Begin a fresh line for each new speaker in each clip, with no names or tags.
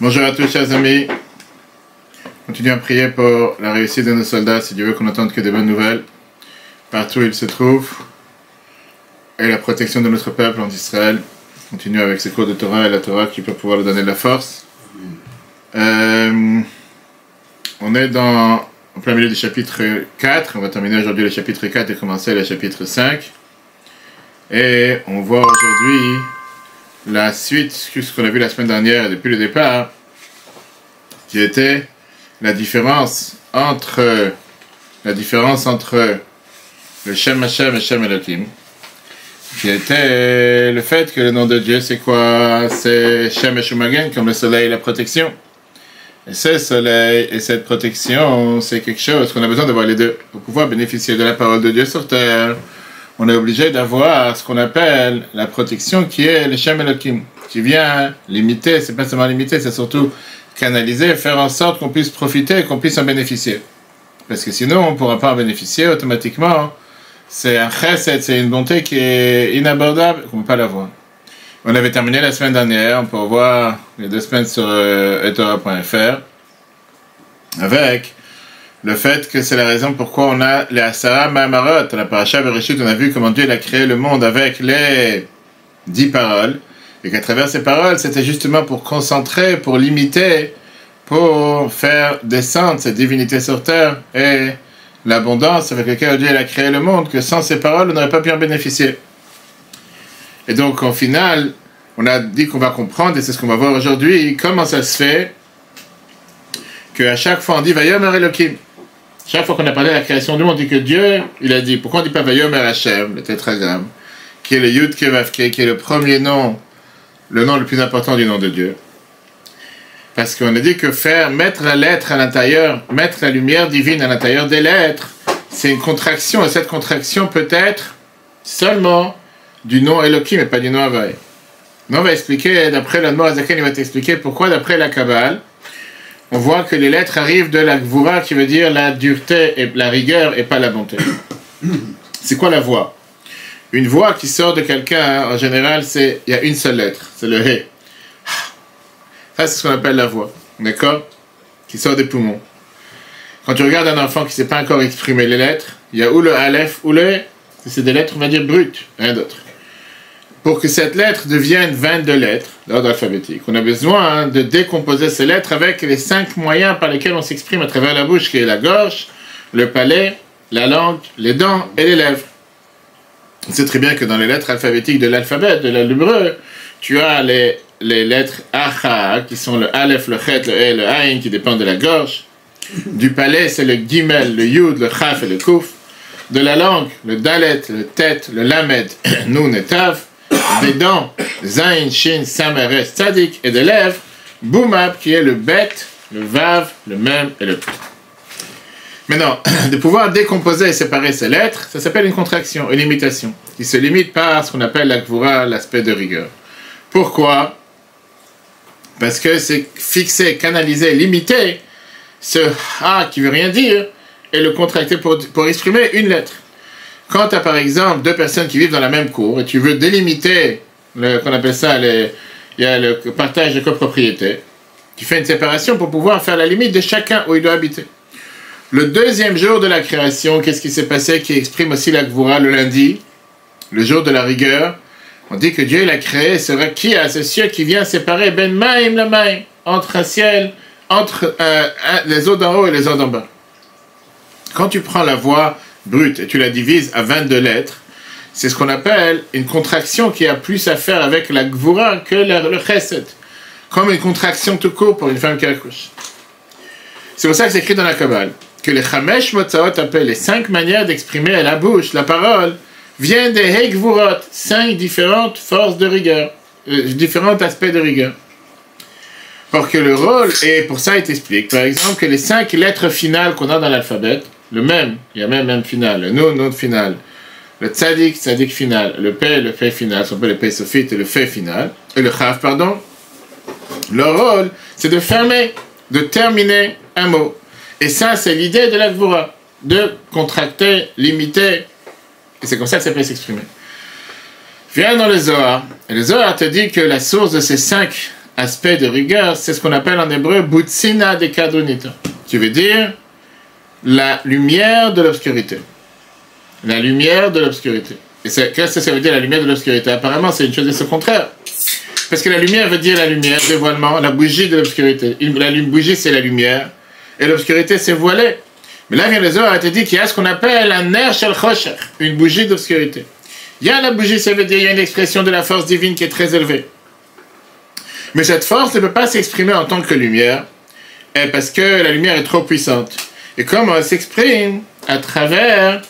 Bonjour à tous, chers amis. Continuons à prier pour la réussite de nos soldats, si Dieu veut qu'on n'entende que des bonnes nouvelles, partout où ils se trouvent, et la protection de notre peuple en Israël. Continuons avec ces cours de Torah et la Torah qui peut pouvoir nous donner de la force. On est en plein milieu du chapitre 4. On va terminer aujourd'hui le chapitre 4 et commencer le chapitre 5. Et on voit aujourd'hui la suite, ce qu'on a vu la semaine dernière depuis le départ, qui était la différence entre le Shem Hashem et Shem Elohim, qui était le fait que le nom de Dieu c'est quoi? C'est Shem Eshumagen, comme le soleil et la protection. Et ce soleil et cette protection, c'est quelque chose qu'on a besoin d'avoir les deux. Pour pouvoir bénéficier de la parole de Dieu sur terre, on est obligé d'avoir ce qu'on appelle la protection qui est le Shem Elohim, qui vient limiter, c'est pas seulement limiter, c'est surtout canaliser, faire en sorte qu'on puisse profiter, qu'on puisse en bénéficier. Parce que sinon, on ne pourra pas en bénéficier automatiquement. C'est un chesed, c'est une bonté qui est inabordable, qu'on ne peut pas l'avoir. On avait terminé la semaine dernière, on peut voir les 2 semaines sur etora.fr, avec le fait que c'est la raison pourquoi on a les Asara Ma'amarot. La Parasha Bereshit, on a vu comment Dieu a créé le monde avec les 10 paroles, et qu'à travers ces paroles, c'était justement pour concentrer, pour limiter, pour faire descendre cette divinité sur terre, et l'abondance avec laquelle Dieu a créé le monde, que sans ces paroles, on n'aurait pas pu en bénéficier. Et donc, au final, on a dit qu'on va comprendre, et c'est ce qu'on va voir aujourd'hui, comment ça se fait qu'à chaque fois on dit « Vayomer Elohim ». Chaque fois qu'on a parlé de la création du monde, on dit que Dieu, il a dit, pourquoi on ne dit pas Vayomer Hashem, le tétragramme, qui est le Yud Ke Vav Ke, qui est le premier nom, le nom le plus important du nom de Dieu. Parce qu'on a dit que mettre la lettre à l'intérieur, mettre la lumière divine à l'intérieur des lettres, c'est une contraction, et cette contraction peut être seulement du nom Elohim et pas du nom Havai. Mais on va expliquer, d'après le nom Azaken, il va t'expliquer pourquoi, d'après la Kabbale, on voit que les lettres arrivent de la Gvura, qui veut dire la dureté et la rigueur et pas la bonté. C'est quoi la voix? Une voix qui sort de quelqu'un, en général, il y a une seule lettre, c'est le He. Ça, c'est ce qu'on appelle la voix, d'accord? Qui sort des poumons. Quand tu regardes un enfant qui ne sait pas encore exprimer les lettres, il y a ou le Aleph ou le He. C'est des lettres, on va dire, brutes, rien d'autre. Pour que cette lettre devienne 22 lettres, d'ordre alphabétique, on a besoin de décomposer ces lettres avec les 5 moyens par lesquels on s'exprime à travers la bouche, qui est la gorge, le palais, la langue, les dents et les lèvres. On sait très bien que dans les lettres alphabétiques de l'alphabet, de l'hébreu, tu as les lettres Acha, qui sont le Aleph, le Chet, le He, le Ain, qui dépendent de la gorge. Du palais, c'est le Gimel, le Yud, le Chaf et le Kuf. De la langue, le Dalet, le Tet, le Lamed, Nun et Tav. Des dents, Zain, Shin, Samer, Tzadik. Et des lèvres, Boumab, qui est le Bet, le Vav, le Mem et le P. Maintenant, de pouvoir décomposer et séparer ces lettres, ça s'appelle une contraction, une limitation, qui se limite par ce qu'on appelle la Gvura, l'aspect de rigueur. Pourquoi? Parce que c'est fixer, canaliser, limiter ce A qui veut rien dire et le contracter pour exprimer une lettre. Quand tu as par exemple 2 personnes qui vivent dans la même cour et tu veux délimiter, qu'on appelle ça, il y a le partage de copropriété, tu fais une séparation pour pouvoir faire la limite de chacun où il doit habiter. Le 2e jour de la création, qu'est-ce qui s'est passé qui exprime aussi la Gvura le lundi, le jour de la rigueur? On dit que Dieu l'a créé, c'est Rakia, ce ciel qui vient séparer Ben Maïm la Maïm, entre un ciel, entre les eaux d'en haut et les eaux d'en bas. Quand tu prends la voix brute et tu la divises à 22 lettres, c'est ce qu'on appelle une contraction qui a plus à faire avec la Gvura que le Chesed. Comme une contraction tout court pour une femme qui accouche. C'est pour ça que c'est écrit dans la Kabbale que les Chamesh Motzaot appellent les 5 manières d'exprimer à la bouche, la parole, viennent des Hegvurot, 5 différentes forces de rigueur, différents aspects de rigueur. Pour que le rôle, et pour ça il t'explique, par exemple, que les 5 lettres finales qu'on a dans l'alphabet, le même, il y a même final, le Nun final, le Tzadik final, le P final, ce qu'on appelle le P sophite et le Fe final, et le Chaf, pardon, leur rôle, c'est de fermer, de terminer un mot. Et ça, c'est l'idée de la Gvura, de contracter, limiter, et c'est comme ça que ça peut s'exprimer. Viens dans le Zohar, et le Zohar te dit que la source de ces 5 aspect de rigueur, c'est ce qu'on appelle en hébreu Butsina de Kadonita, qui veut dire la lumière de l'obscurité. La lumière de l'obscurité. Et qu'est-ce que ça veut dire la lumière de l'obscurité? Apparemment, c'est une chose de ce contraire. Parce que la lumière veut dire la lumière, dévoilement, la bougie de l'obscurité. La bougie, c'est la lumière, et l'obscurité, c'est voilé. Mais là, vient le Zohar, a été dit qu'il y a ce qu'on appelle un ner shel chosher, une bougie d'obscurité. Il y a la bougie, ça veut dire il y a une expression de la force divine qui est très élevée. Mais cette force ne peut pas s'exprimer en tant que lumière, parce que la lumière est trop puissante. Et comment elle s'exprime? À travers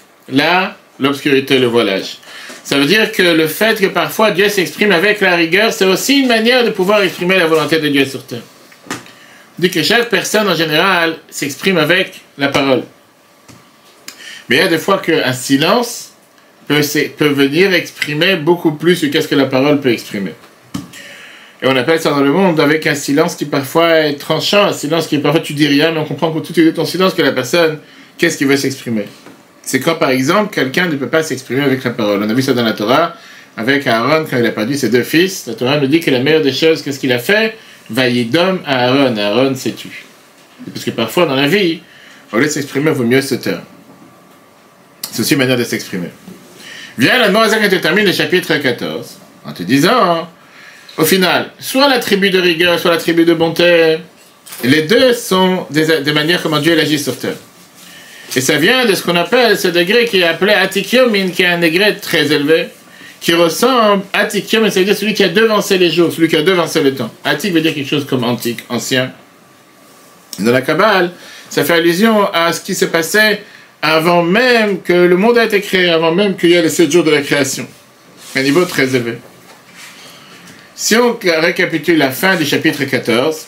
l'obscurité, le voilage. Ça veut dire que le fait que parfois Dieu s'exprime avec la rigueur, c'est aussi une manière de pouvoir exprimer la volonté de Dieu sur terre. On dit que chaque personne en général s'exprime avec la parole. Mais il y a des fois qu'un silence peut venir exprimer beaucoup plus que ce que la parole peut exprimer. Et on appelle ça dans le monde avec un silence qui parfois est tranchant, un silence qui parfois tu dis rien, mais on comprend que tout de ton silence que la personne, qu'est-ce qui veut s'exprimer. C'est quand, par exemple, quelqu'un ne peut pas s'exprimer avec la parole. On a vu ça dans la Torah, avec Aaron, quand il a perdu ses 2 fils. La Torah nous dit que la meilleure des choses, qu'est-ce qu'il a fait? Vaïdom à Aaron. Aaron s'est tué. Parce que parfois, dans la vie, au lieu de s'exprimer, il vaut mieux se taire. C'est aussi une manière de s'exprimer. Viens, la Moazak te termine le chapitre 14, en te disant, au final, soit la tribu de rigueur, soit la tribu de bonté, les deux sont des manières comment Dieu agit sur terre. Et ça vient de ce qu'on appelle ce degré qui est appelé Atikyomin, qui est un degré très élevé, qui ressemble, Atikyomin, ça veut dire celui qui a devancé les jours, celui qui a devancé le temps. Atik veut dire quelque chose comme antique, ancien. Dans la Kabbale, ça fait allusion à ce qui s'est passé avant même que le monde a été créé, avant même qu'il y ait les 7 jours de la création. Un niveau très élevé. Si on récapitule la fin du chapitre 14,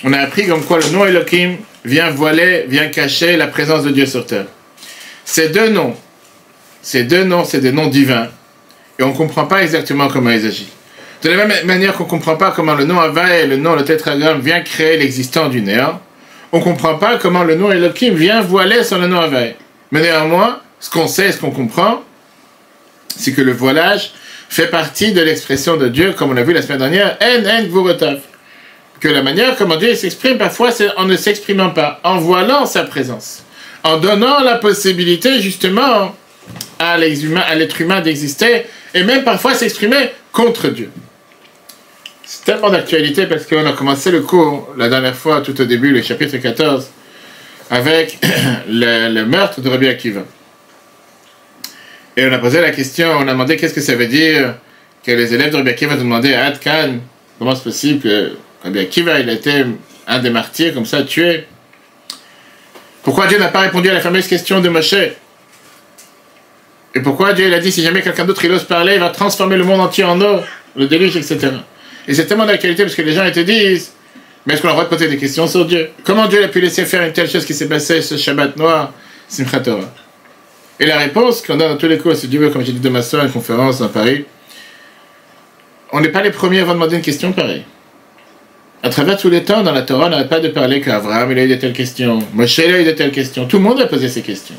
on a appris comme quoi le nom Elohim vient voiler, vient cacher la présence de Dieu sur terre. Ces deux noms, c'est des noms divins. Et on ne comprend pas exactement comment ils agissent. De la même manière qu'on ne comprend pas comment le nom Havaï et le nom le tétragramme vient créer l'existence du néant, on ne comprend pas comment le nom Elohim vient voiler sur le nom Havaï. Mais néanmoins, ce qu'on sait, ce qu'on comprend, c'est que le voilage fait partie de l'expression de Dieu, comme on l'a vu la semaine dernière, En Gvurotav. Que la manière comment Dieu s'exprime, parfois, c'est en ne s'exprimant pas, en voilant sa présence, en donnant la possibilité, justement, à l'être humain d'exister, et même parfois s'exprimer contre Dieu. C'est tellement d'actualité parce qu'on a commencé le cours, la dernière fois, tout au début, le chapitre 14, avec le meurtre de Rabbi Akiva. Et on a posé la question, on a demandé qu'est-ce que ça veut dire que les élèves de Rabbi Akiva ont demandé à Ad Khan, comment c'est possible que Rabbi Akiva, il a été un des martyrs, comme ça, tué. Pourquoi Dieu n'a pas répondu à la fameuse question de Moshe? Et pourquoi Dieu il a dit, si jamais quelqu'un d'autre il ose parler, il va transformer le monde entier en eau, le déluge, etc. Et c'est tellement d'actualité parce que les gens ils te disent, mais est-ce qu'on a le droit de poser des questions sur Dieu? Comment Dieu a pu laisser faire une telle chose qui s'est passée ce Shabbat noir, Simchat Torah? Et la réponse qu'on donne dans tous les cours, si Dieu veut, comme j'ai dit demain soir à une conférence à Paris, on n'est pas les premiers à demander une question pareille. À travers tous les temps, dans la Torah, on n'arrête pas de parler qu'Abraham, il a eu de telles questions, Moshe, il a eu de telles questions, tout le monde a posé ces questions.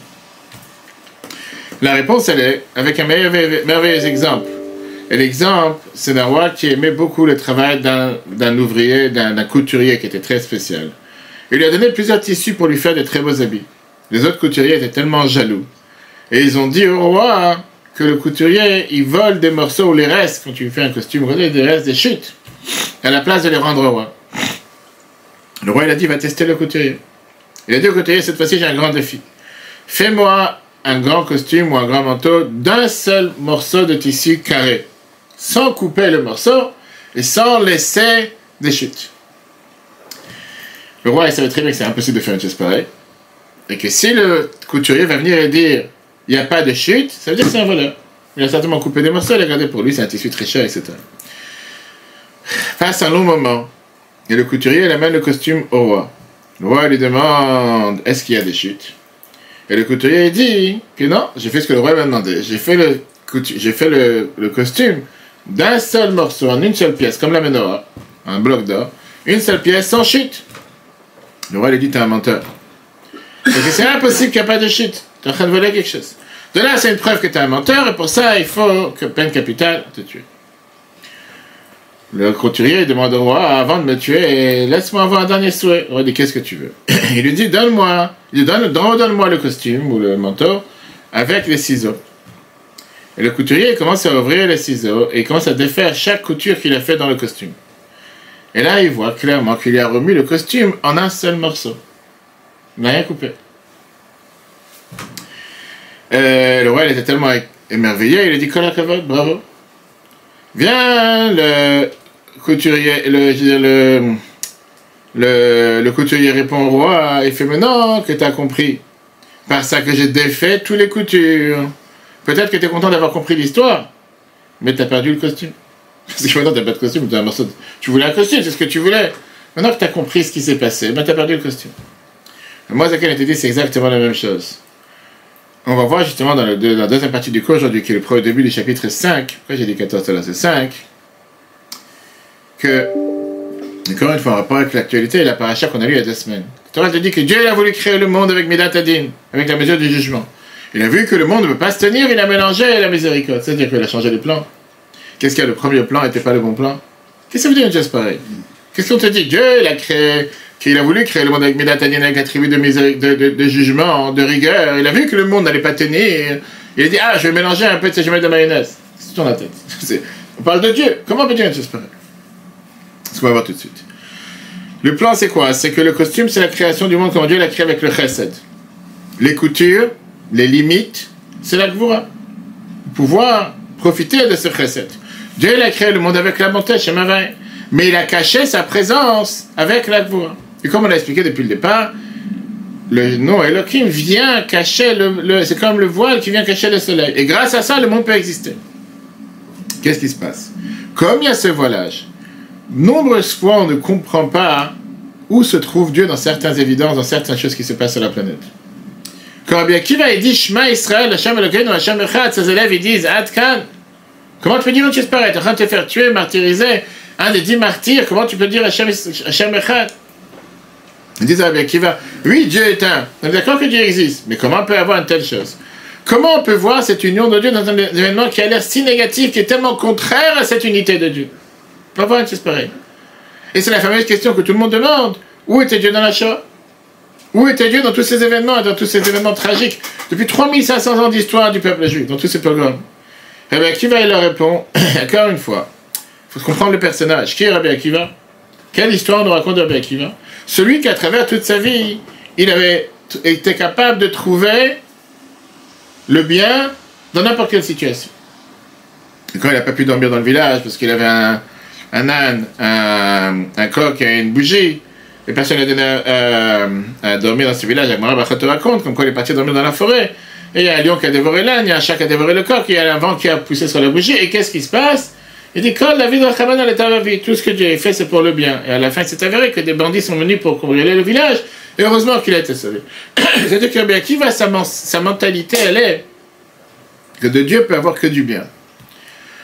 La réponse, elle est avec un merveilleux exemple. Et l'exemple, c'est d'un roi qui aimait beaucoup le travail d'un ouvrier, d'un couturier qui était très spécial. Il lui a donné plusieurs tissus pour lui faire de très beaux habits. Les autres couturiers étaient tellement jaloux. Et ils ont dit au roi que le couturier, il vole des morceaux ou les restes, quand tu fais un costume, des restes, des chutes, à la place de les rendre au roi. Le roi, il a dit, va tester le couturier. Il a dit au couturier, cette fois-ci, j'ai un grand défi. Fais-moi un grand costume ou un grand manteau d'un seul morceau de tissu carré, sans couper le morceau et sans laisser des chutes. Le roi, il savait très bien que c'est impossible de faire une chose pareille, et que si le couturier va venir et dire il n'y a pas de chute, ça veut dire que c'est un voleur. Il a certainement coupé des morceaux, il a gardé pour lui, c'est un tissu très cher, etc. Passe un long moment, et le couturier il amène le costume au roi. Le roi lui demande est-ce qu'il y a des chutes? Et le couturier dit que non, j'ai fait ce que le roi m'a demandé. J'ai fait le costume d'un seul morceau, en une seule pièce, comme la menorah, un bloc d'or, une seule pièce sans chute. Le roi lui dit, t'es un menteur. Parce que c'est impossible qu'il n'y ait pas de chute. Tu es en train de voler quelque chose. De là, c'est une preuve que tu es un menteur, et pour ça, il faut que peine capitale te tue. Le couturier demande au roi, avant de me tuer, laisse-moi avoir un dernier souhait. Le roi dit, qu'est-ce que tu veux? Il lui dit, donne-moi le costume ou le manteau avec les ciseaux. Et le couturier commence à ouvrir les ciseaux et il commence à défaire chaque couture qu'il a fait dans le costume. Et là, il voit clairement qu'il a remis le costume en un seul morceau. Il n'a rien coupé. Le roi, il était tellement émerveillé, il a dit, Kol hakavod, bravo. Viens, le couturier, le couturier répond au roi, il fait, mais non, que tu as compris. Par ça que j'ai défait tous les coutures. Peut-être que tu es content d'avoir compris l'histoire, mais tu as perdu le costume. Parce que maintenant, tu n'as pas de costume, tu as un morceau Tu voulais un costume, c'est ce que tu voulais. Maintenant que tu as compris ce qui s'est passé, ben, tu as perdu le costume. Moi, Zaken a dit, c'est exactement la même chose. On va voir justement dans la deuxième partie du cours aujourd'hui, qui est le premier début du chapitre 5, pourquoi j'ai dit 14, là c'est 5, que, encore une fois, en rapport avec l'actualité et la paracha qu'on a lu il y a 2 semaines. La Torah te dit que Dieu il a voulu créer le monde avec Midat Adin, avec la mesure du jugement. Il a vu que le monde ne peut pas se tenir, il a mélangé la miséricorde. C'est-à-dire qu'il a changé les plans. Qu'est-ce qu'il y a? Le premier plan n'était pas le bon plan. Qu'est-ce que ça veut dire une chose pareille? Qu'est-ce qu'on te dit? Dieu, il a créé, qu'il a voulu créer le monde avec Midat Adin, avec la tribu de jugement, de rigueur. Il a vu que le monde n'allait pas tenir. Il a dit, je vais mélanger un peu de ces gemelles de mayonnaise. C'est dans la tête. On parle de Dieu. Comment on peut dire une chose pareille? C'est ce qu'on va voir tout de suite. Le plan, c'est quoi? C'est que le costume, c'est la création du monde comme Dieu l'a créé avec le chesed. Les coutures, les limites, c'est la gvoura. Pouvoir profiter de ce chesed. Dieu il a créé le monde avec la bonté, Shemavai, mais il a caché sa présence avec la gvoura. Et comme on l'a expliqué depuis le départ, le nom Elohim vient cacher c'est comme le voile qui vient cacher le soleil. Et grâce à ça, le monde peut exister. Qu'est-ce qui se passe? Comme il y a ce voilage, nombreuses fois on ne comprend pas où se trouve Dieu dans certaines évidences, dans certaines choses qui se passent sur la planète. Quand Rabbi Akiva il dit Shema Israël, Hashem Elokeinu, Hashem Echad, ses élèves ils disent Ad Kan. Comment tu peux dire une chose pareille? Tu es en train de te faire tuer, martyriser, un des 10 martyrs, comment tu peux dire Hashem Echad? Ils disent à Rabbi Akiva, oui, Dieu est un. On est d'accord que Dieu existe, mais comment on peut avoir une telle chose? Comment on peut voir cette union de Dieu dans un événement qui a l'air si négatif, qui est tellement contraire à cette unité de Dieu? On va voir une chose pareille. Et c'est la fameuse question que tout le monde demande. Où était Dieu dans la Shoah? Où était Dieu dans tous ces événements, dans tous ces événements tragiques, depuis 3500 ans d'histoire du peuple juif, dans tous ces pogroms? Rabbi Akiva, il leur répond, encore une fois, il faut comprendre le personnage. Qui est Rabbi Akiva? Quelle histoire nous raconte Rabbi Akiva? Celui qui, à travers toute sa vie, il avait été capable de trouver le bien dans n'importe quelle situation. Et quand il n'a pas pu dormir dans le village, parce qu'il avait un âne, un coq et une bougie, et personne n'a donné à dormir dans ce village. Agmara Bachot te raconte comme quoi il est parti dormir dans la forêt. Et il y a un lion qui a dévoré l'âne, il y a un chat qui a dévoré le coq, il y a un vent qui a poussé sur la bougie. Et qu'est-ce qui se passe? Il dit Kol la vie de Rachaman elle est à la vie. Tout ce que Dieu a fait, c'est pour le bien. Et à la fin, c'est avéré que des bandits sont venus pour brûler le village. Et heureusement qu'il a été sauvé. C'est-à-dire que Rabbi Akiva, sa mentalité, elle est que de Dieu peut avoir que du bien.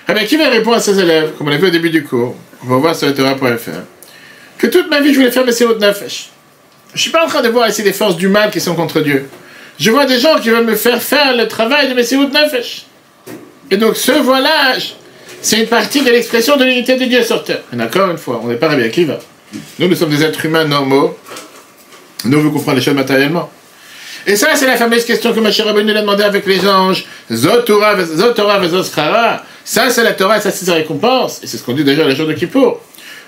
Rabbi Akiva répond à ses élèves, comme on l'a vu au début du cours, on va voir sur le Torah.fr, que toute ma vie, je voulais faire Messirut Nefesh. Je ne suis pas en train de voir ici des forces du mal qui sont contre Dieu. Je vois des gens qui veulent me faire le travail de Messirut Nefesh. Et donc, ce voilage, c'est une partie de l'expression de l'unité de Dieu sur terre. Et encore une fois, on n'est pas Rabbi Akiva. Nous sommes des êtres humains normaux. Nous, on veut comprendre les choses matériellement. Et ça, c'est la fameuse question que Moshe Rabbeinu a demandé avec les anges. Zot Torah vezot schara. Ça, c'est la Torah et ça, c'est sa récompense. Et c'est ce qu'on dit déjà les jours de Kippour.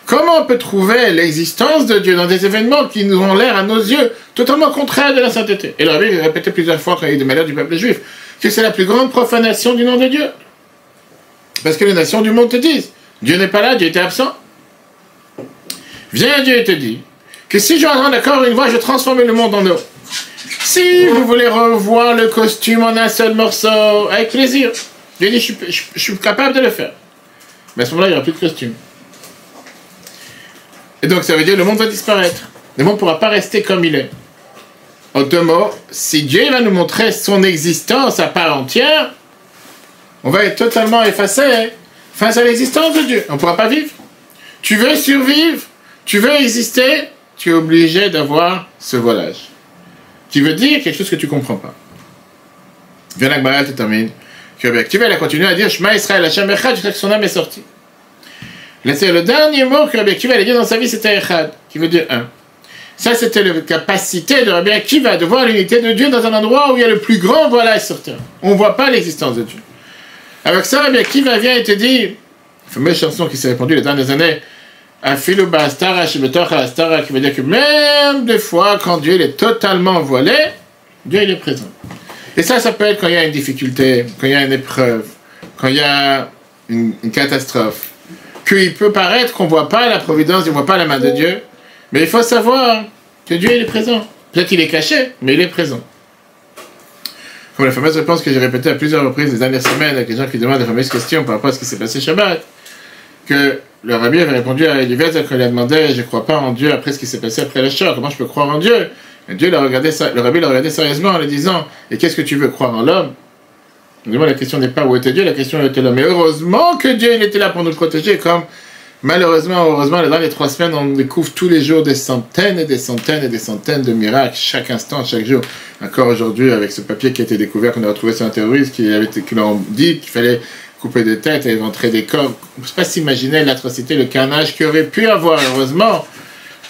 Comment on peut trouver l'existence de Dieu dans des événements qui nous ont l'air, à nos yeux, totalement contraires de la sainteté? Et le Rabbi a répété plusieurs fois, quand il y a eu des malheurs du peuple juif, que c'est la plus grande profanation du nom de Dieu. Parce que les nations du monde te disent, Dieu n'est pas là, Dieu était absent. Viens Dieu et te dit, que si je rentre d'accord une fois, je vais transformer le monde en eau. Si vous voulez revoir le costume en un seul morceau, avec plaisir. Dieu dit, je suis capable de le faire. Mais à ce moment-là, il n'y aura plus de costume. Et donc, ça veut dire que le monde va disparaître. Le monde ne pourra pas rester comme il est. En deux mots, si Dieu va nous montrer son existence à part entière, on va être totalement effacé face à l'existence de Dieu. On ne pourra pas vivre. Tu veux survivre, tu veux exister, tu es obligé d'avoir ce voilage. Qui veut dire quelque chose que tu ne comprends pas. Viens la Gemara te termine. Tu vas continuer à dire Shema Israël, Hashem Echad, jusqu'à ce que son âme est sortie. Le dernier mot que Rabbi Akiva allait dire dans sa vie, c'était Echad, qui veut dire un. Ça, c'était la capacité de Rabbi Akiva de voir l'unité de Dieu dans un endroit où il y a le plus grand voilage sur terre. On ne voit pas l'existence de Dieu. Avec ça, Rabbi Akiva vient et te dit, la fameuse chanson qui s'est répandue les dernières années, Afilu ba'astara shebetoch ha'astara, qui veut dire que même des fois, quand Dieu est totalement voilé, Dieu il est présent. Et ça peut être quand il y a une difficulté, quand il y a une épreuve, quand il y a une catastrophe. Qu'il peut paraître qu'on ne voit pas la providence, on ne voit pas la main de Dieu, mais il faut savoir que Dieu il est présent. Peut-être qu'il est caché, mais il est présent. Comme la fameuse réponse que j'ai répétée à plusieurs reprises les dernières semaines avec les gens qui demandent la fameuse question par rapport à ce qui s'est passé Shabbat, que le rabbi avait répondu à Eliezer quand il a demandé « Je ne crois pas en Dieu après ce qui s'est passé après la Shoah, comment je peux croire en Dieu ?» Et Dieu le rabbi l'a regardé sérieusement en lui disant « Et qu'est-ce que tu veux, croire en l'homme ?» Évidemment, la question n'est pas où était Dieu, la question était l'homme. Mais heureusement que Dieu il était là pour nous protéger, comme malheureusement, heureusement, dans les 3 semaines, on découvre tous les jours des centaines et des centaines et des centaines de miracles, chaque instant, chaque jour. Encore aujourd'hui, avec ce papier qui a été découvert, qu'on a retrouvé sur un terroriste, qui l'ont dit qu'il fallait couper des têtes et éventrer des corps. On ne peut pas s'imaginer l'atrocité, le carnage qu'il aurait pu avoir, heureusement,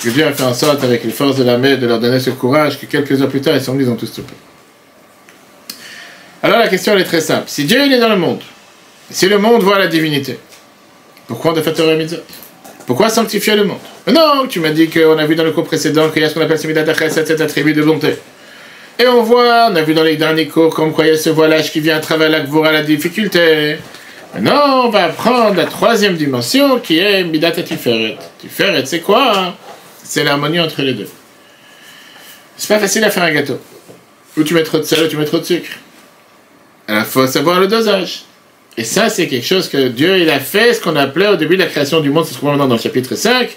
que Dieu a fait en sorte, avec les forces de l'armée, de leur donner ce courage, que quelques heures plus tard, ils ont tous stoppé. Alors la question elle est très simple. Si Dieu il est dans le monde, si le monde voit la divinité, pourquoi on doit faire Torah et Mitzvot? Pourquoi sanctifier le monde? Mais non, tu m'as dit qu'on a vu dans le cours précédent qu'il y a ce qu'on appelle Midat HaChesed, cet attribut de bonté. Et on a vu dans les derniers cours comme quoi il y a ce voilage qui vient à travers la Gvura, la difficulté. Maintenant, on va apprendre la 3e dimension qui est Midat Tiferet. Tiferet, c'est quoi? C'est l'harmonie entre les deux. C'est pas facile à faire un gâteau. Ou tu mets trop de sel ou tu mets trop de sucre. Alors, il faut savoir le dosage. Et ça, c'est quelque chose que Dieu il a fait, ce qu'on appelait au début de la création du monde, c'est ce qu'on voit maintenant dans le chapitre 5,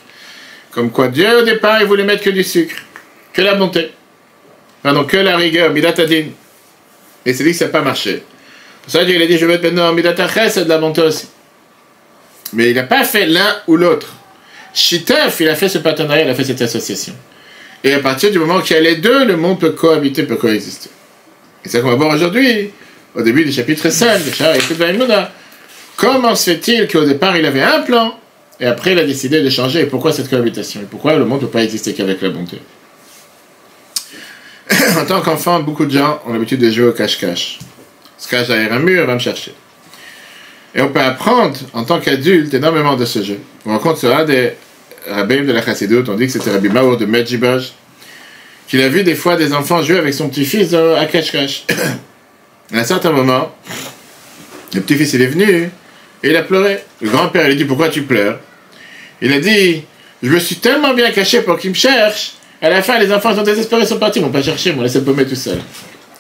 comme quoi Dieu, au départ, il voulait mettre que du sucre, que la bonté, pardon, que la rigueur, Midat Hadin. Et c'est dit que ça n'a pas marché. Pour ça, Dieu il a dit, je vais mettre maintenant Midat HaChesed, de la bonté aussi. Mais il n'a pas fait l'un ou l'autre. Shitef, il a fait ce partenariat, il a fait cette association. Et à partir du moment qu'il y a les deux, le monde peut cohabiter, peut coexister. Et c'est ça qu'on va voir aujourd'hui. Au début du chapitre 5, de Shara et Vaïmouna, comment se fait-il qu'au départ il avait un plan et après il a décidé de changer? Et pourquoi cette cohabitation? Et pourquoi le monde ne peut pas exister qu'avec la bonté? En tant qu'enfant, beaucoup de gens ont l'habitude de jouer au cache-cache. On se cache derrière un mur, on va me chercher. Et on peut apprendre en tant qu'adulte énormément de ce jeu. On rencontre sur un des rabbins de la Chassidoute, on dit que c'était Rabbi Maour de Medjibaj, qu'il a vu des fois des enfants jouer avec son petit-fils à cache-cache. À un certain moment, le petit-fils il est venu et il a pleuré. Le grand-père il a dit pourquoi tu pleures? Il a dit je me suis tellement bien caché pour qu'il me cherche. À la fin les enfants sont désespérés, ils sont partis, ils m'ont pas cherché, ils m'ont laissé paumer tout seul.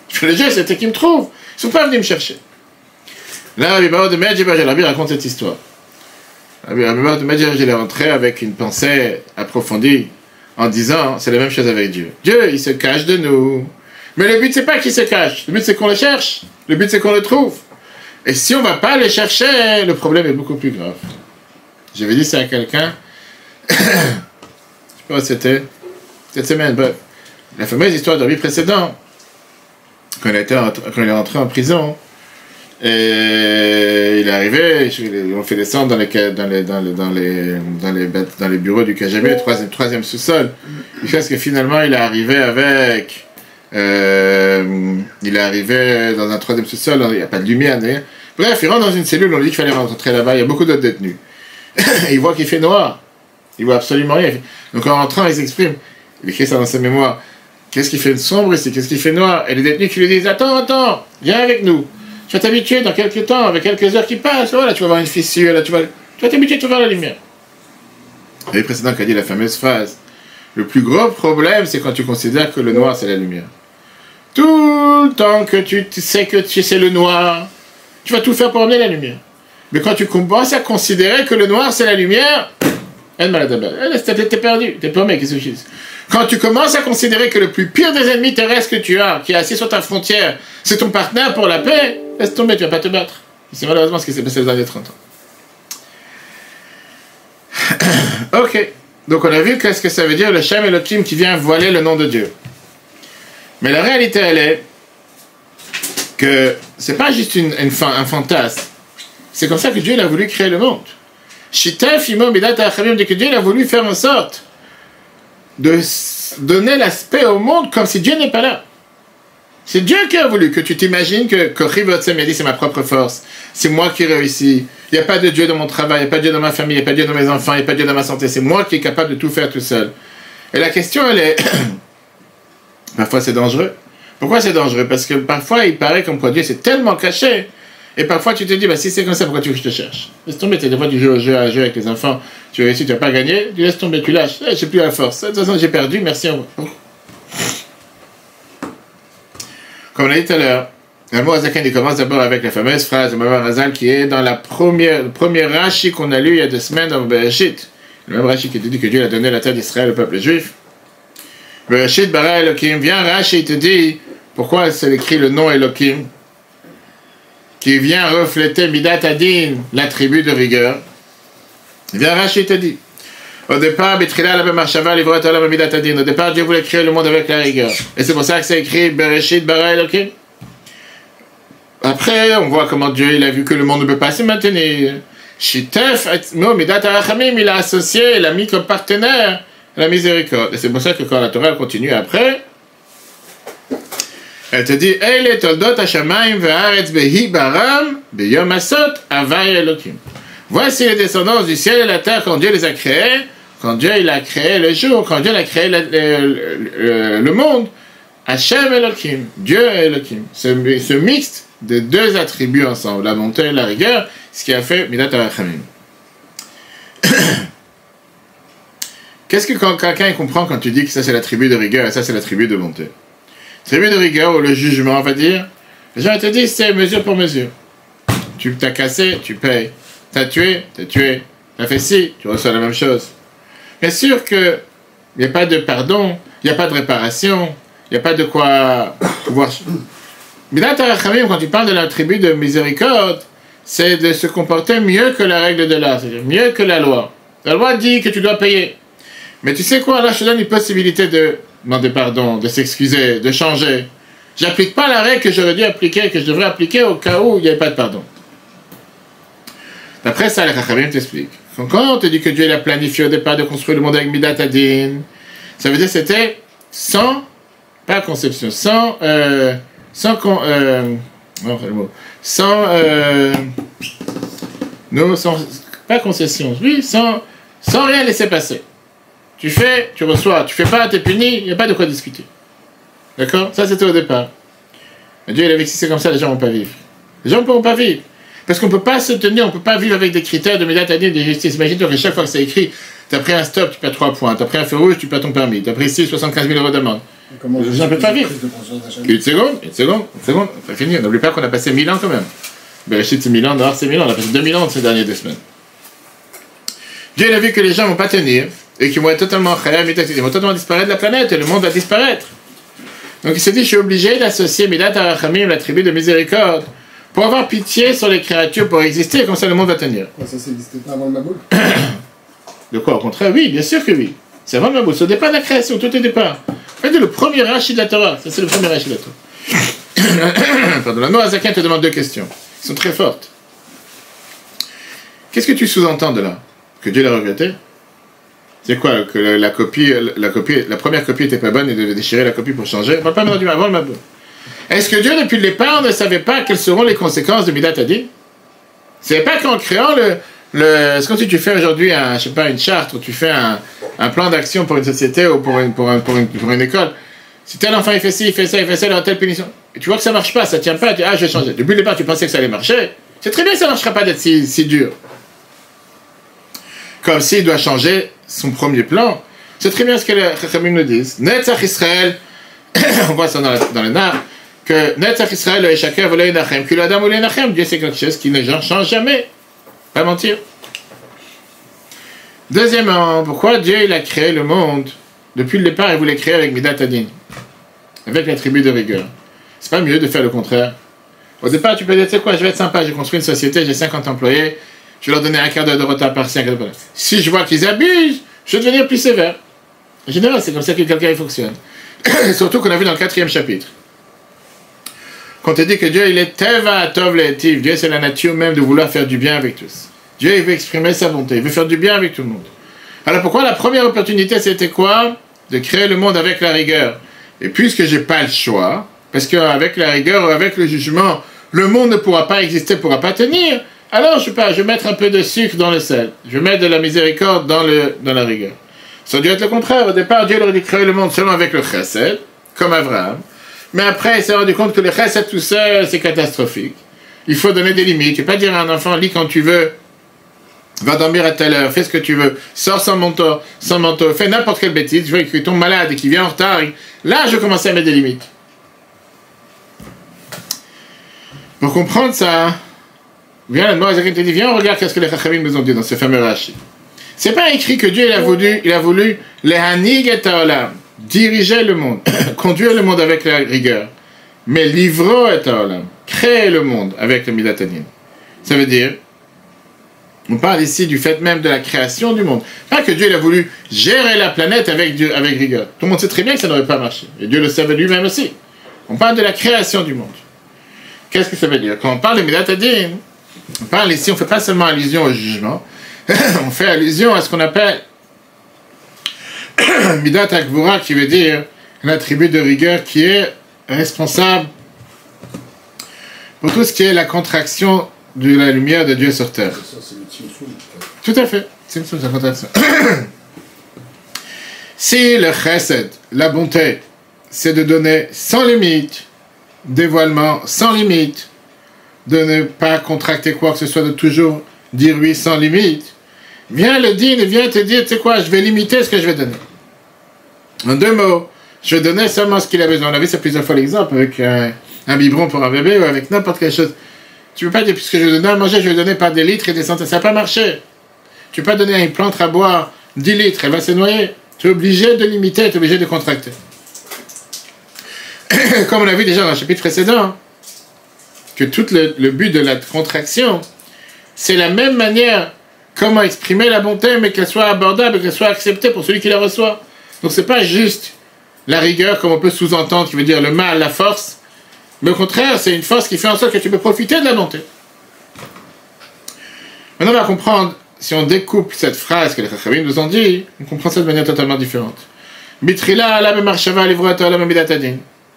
Je fais le jeu, c'était qu'ils me trouvent. Ils sont pas venus me chercher. Là, Rabbi Maour de Medjibaj, Rabbi raconte cette histoire. Rabbi Maour de Medjibaj il est rentré avec une pensée approfondie en disant c'est la même chose avec Dieu. Dieu il se cache de nous. Mais le but, c'est pas qu'il se cache. Le but, c'est qu'on le cherche. Le but, c'est qu'on le trouve. Et si on ne va pas le chercher, le problème est beaucoup plus grave. J'avais dit ça à quelqu'un. Je ne sais pas où c'était. Cette semaine, bref. La fameuse histoire de la vie précédente. Quand il est rentré en prison. Et il est arrivé. On fait descendre dans les bureaux du KGB, troisième sous-sol. Jusqu'à ce que finalement, il est arrivé avec... il est arrivé dans un 3e sous-sol, il n'y a pas de lumière, rien. Bref, il rentre dans une cellule, on lui dit qu'il fallait rentrer là-bas, il y a beaucoup d'autres détenus. Il voit qu'il fait noir, il voit absolument rien. Donc en rentrant, il s'exprime, il écrit ça dans sa mémoire. Qu'est-ce qui fait sombre ici? Qu'est-ce qui fait noir? Et les détenus qui lui disent attends, viens avec nous. Tu vas t'habituer dans quelques temps, avec quelques heures qui passent, voilà, tu vas voir une fissure, là, tu vas t'habituer, tu vas voir la lumière. Et le précédent qui a dit la fameuse phrase. Le plus gros problème, c'est quand tu considères que le noir, c'est la lumière. Tout le temps que tu sais que c'est le noir, tu vas tout faire pour emmener la lumière. Mais quand tu commences à considérer que le noir, c'est la lumière, t'es perdu, t'es paumé, qu'est-ce que je dis? Quand tu commences à considérer que le plus pire des ennemis terrestres que tu as, qui est assis sur ta frontière, c'est ton partenaire pour la paix, laisse tomber, tu vas pas te battre. C'est malheureusement ce qui s'est passé les derniers 30 ans. Ok. Donc on a vu qu'est-ce que ça veut dire le Shem Elohim qui vient voiler le nom de Dieu. Mais la réalité elle est que c'est pas juste un fantasme. C'est comme ça que Dieu il a voulu créer le monde. Shitef imo midat ha'achamim, dit que Dieu il a voulu faire en sorte de donner l'aspect au monde comme si Dieu n'est pas là. C'est Dieu qui a voulu que tu t'imagines que Rivotsem a dit c'est ma propre force, c'est moi qui réussis. Il n'y a pas de Dieu dans mon travail, il n'y a pas de Dieu dans ma famille, il n'y a pas de Dieu dans mes enfants, il n'y a pas de Dieu dans ma santé. C'est moi qui est capable de tout faire tout seul. Et la question, elle est... parfois c'est dangereux. Pourquoi c'est dangereux? Parce que parfois il paraît comme quoi Dieu c'est tellement caché. Et parfois tu te dis, bah, si c'est comme ça, pourquoi tu veux que je te cherche? Laisse tomber, des fois tu joues au jeu avec les enfants, tu réussis, tu n'as pas gagné, tu laisses tomber, tu lâches. J'ai plus la force. De toute façon j'ai perdu, merci. Comme on l'a dit tout à l'heure, le mot Azaken, il commence d'abord avec la fameuse phrase de Maman Razal qui est dans le premier Rashi qu'on a lu il y a 2 semaines dans Bereshit. Le même Rashi qui te dit que Dieu a donné la terre d'Israël au peuple juif. Bereshit bara Elohim, vient Rashi, il te dit pourquoi c'est écrit le nom Elohim qui vient refléter Midat Adin, l'attribut de rigueur. Vient Rashi, il te dit au départ, au départ, Dieu voulait créer le monde avec la rigueur. Et c'est pour ça que c'est écrit Bereshit bara Elohim. Après, on voit comment Dieu il a vu que le monde ne peut pas se maintenir. Shitef, Midat HaRachamim, il a associé, il a mis comme partenaire la miséricorde. Et c'est pour ça que quand la Torah continue après, elle te dit Eile toldot hashamayim ve'aretz behi baram beyom asot avay Elohim. Voici les descendants du ciel et la terre quand Dieu les a créés. Quand Dieu il a créé le jour, quand Dieu a créé le monde, Hashem Elohim, Dieu et Elohim, ce mixte de 2 attributs ensemble, la bonté et la rigueur, ce qui a fait Midat HaRachamim. Qu'est-ce que quand quelqu'un comprend quand tu dis que ça c'est l'attribut de rigueur et ça c'est l'attribut de bonté? L'attribut de rigueur ou le jugement, on va dire, les gens te disent c'est mesure pour mesure. Tu t'as cassé, tu payes. T'as tué, t'as fait ci, tu reçois la même chose. Bien sûr qu'il n'y a pas de pardon, il n'y a pas de réparation, il n'y a pas de quoi pouvoir... Midat HaRachamim, quand tu parles de l'attribut de miséricorde, c'est de se comporter mieux que la règle de l'art, c'est-à-dire mieux que la loi. La loi dit que tu dois payer. Mais tu sais quoi, là je te donne une possibilité de demander pardon, de s'excuser, de changer. J'applique pas la règle que j'aurais dû appliquer, que je devrais appliquer au cas où il n'y avait pas de pardon. D'après ça, les Chachamim t'expliquent. Quand on te dit que Dieu a planifié au départ de construire le monde avec Midat Adin, ça veut dire que c'était sans, pas conception, sans pas concession, oui, sans rien laisser passer. Tu fais, tu reçois, tu fais pas, t'es puni, il n'y a pas de quoi discuter. D'accord? Ça c'était au départ. Mais Dieu il avait dit si c'est comme ça, les gens ne vont pas vivre. Les gens ne pourront pas vivre. Parce qu'on ne peut pas se tenir, on ne peut pas vivre avec des critères de Midat Adin de justice. Imagine-toi que chaque fois que c'est écrit, tu as pris un stop, tu perds 3 points, tu as pris un feu rouge, tu perds ton permis, tu as pris 75 000 € d'amende. Les gens ne peuvent pas vivre. Une seconde, on va finir. N'oublie pas qu'on a passé 1000 ans quand même. Bereshit c'est 1000 ans, Noir c'est 1000 ans, on a passé 2000 ans ces dernières 2 semaines. Dieu il a vu que les gens ne vont pas tenir et qu'ils vont être totalement ils vont totalement disparaître de la planète et le monde va disparaître. Donc il s'est dit, je suis obligé d'associer Midat HaRachamim, l'attribut de miséricorde, pour avoir pitié sur les créatures, pour exister, et comme ça le monde va tenir.
Ça n'existait pas avant le Maboul.
De quoi? Au contraire, oui, bien sûr que oui. C'est avant le Maboul, c'est au départ de la création, tout au départ. En fait, le premier Rashi de la Torah, ça c'est le premier Rashi de la Torah. Pardon, la Noah Zaken te demande 2 questions, qui sont très fortes. Qu'est-ce que tu sous-entends de là? Que Dieu l'a regretté? C'est quoi? Que la première copie était pas bonne et devait déchirer la copie pour changer? On parle pas maintenant du avant le Maboul. Est-ce que Dieu, depuis le départ, ne savait pas quelles seront les conséquences de Midat Adin? C'est pas qu'en créant c'est comme si tu fais aujourd'hui une charte, ou tu fais un plan d'action pour une société ou pour une école. Si tel enfant il fait ci, il fait ça, il aura telle punition. Et tu vois que ça marche pas, ça tient pas, tu dis, je vais changer. Depuis le départ, tu pensais que ça allait marcher. C'est très bien que ça marchera pas d'être si dur. Comme s'il doit changer son premier plan. C'est très bien ce que les Chachamim nous disent. Netzach Israël, on voit ça dans le Nar, que Netzach Israël, le Eshaker, le Enachem, que l'Adam ou l'Enachem, Dieu c'est quelque chose qui ne change jamais. Pas mentir. Deuxièmement, pourquoi Dieu il a créé le monde? Depuis le départ, il voulait créer avec Midat Adin, avec l'attribut de rigueur. C'est pas mieux de faire le contraire. Au départ, tu peux dire, tu sais quoi, je vais être sympa, j'ai construit une société, j'ai 50 employés, je vais leur donner un quart d'heure de retard par-ci, un quart d'heure par-là. Si je vois qu'ils abusent, je vais devenir plus sévère. En général, c'est comme ça que quelqu'un il fonctionne. Surtout qu'on a vu dans le 4e chapitre. Quand on dit que Dieu, il est Teva Tov Le'etiv, Dieu c'est la nature même de vouloir faire du bien avec tous. Dieu, il veut exprimer sa bonté, il veut faire du bien avec tout le monde. Alors pourquoi la première opportunité, c'était quoi? De créer le monde avec la rigueur. Et puisque j'ai pas le choix, parce qu'avec la rigueur ou avec le jugement, le monde ne pourra pas exister, ne pourra pas tenir, alors je vais mettre un peu de sucre dans le sel. Je vais mettre de la miséricorde dans la rigueur. Ça doit être le contraire. Au départ, Dieu aurait dû créer le monde seulement avec le chesed, comme Abraham. Mais après, il s'est rendu compte que le chesed tout seul, c'est catastrophique. Il faut donner des limites. Tu ne peux pas dire à un enfant, lis quand tu veux, va dormir à telle heure, fais ce que tu veux, sors sans manteau, fais n'importe quelle bêtise, je vois qu'il tombe malade et qu'il vient en retard. Là, je commençais à mettre des limites. Pour comprendre ça, viens on regarde qu'est-ce que les Chachamim nous ont dit dans ce fameux Rashi. C'est pas écrit que Dieu il a voulu les hanig et haolam, diriger le monde, conduire le monde avec la rigueur, mais livro et haolam, créer le monde avec le midat hadin. Ça veut dire, on parle ici du fait même de la création du monde. Pas que Dieu il a voulu gérer la planète avec rigueur. Tout le monde sait très bien que ça n'aurait pas marché. Et Dieu le savait lui-même aussi. On parle de la création du monde. Qu'est-ce que ça veut dire? Quand on parle de midat hadin, on parle ici, on ne fait pas seulement allusion au jugement, on fait allusion à ce qu'on appelle Midat Akvura, qui veut dire l'attribut de rigueur qui est responsable pour tout ce qui est la contraction de la lumière de Dieu sur terre.
Ça, c'est le Tzimtzum.
Tout à fait. Tzimtzum, c'est la contraction. Si le chesed, la bonté, c'est de donner sans limite, dévoilement sans limite, de ne pas contracter quoi que ce soit, de toujours dire oui sans limite, viens le din et viens te dire, tu sais quoi, je vais limiter ce que je vais donner. En deux mots, je vais donner seulement ce qu'il a besoin. On a vu ça plusieurs fois l'exemple avec un biberon pour un bébé ou avec n'importe quelle chose. Tu ne peux pas dire, puisque je vais donner à manger, je vais donner par des litres et des centaines. Ça n'a pas marché. Tu ne peux pas donner à une plante à boire 10 litres, elle va se noyer. Tu es obligé de limiter, tu es obligé de contracter. Comme on a vu déjà dans le chapitre précédent, que tout le but de la contraction, c'est la même manière comment exprimer la bonté, mais qu'elle soit abordable, qu'elle soit acceptée pour celui qui la reçoit. Donc c'est pas juste la rigueur, comme on peut sous-entendre, qui veut dire le mal, la force, mais au contraire, c'est une force qui fait en sorte que tu peux profiter de la bonté. Maintenant, on va comprendre, si on découpe cette phrase que les Chachamim nous ont dit, on comprend ça de manière totalement différente. Bitrila ala bemarshava livrat ala midat hadin.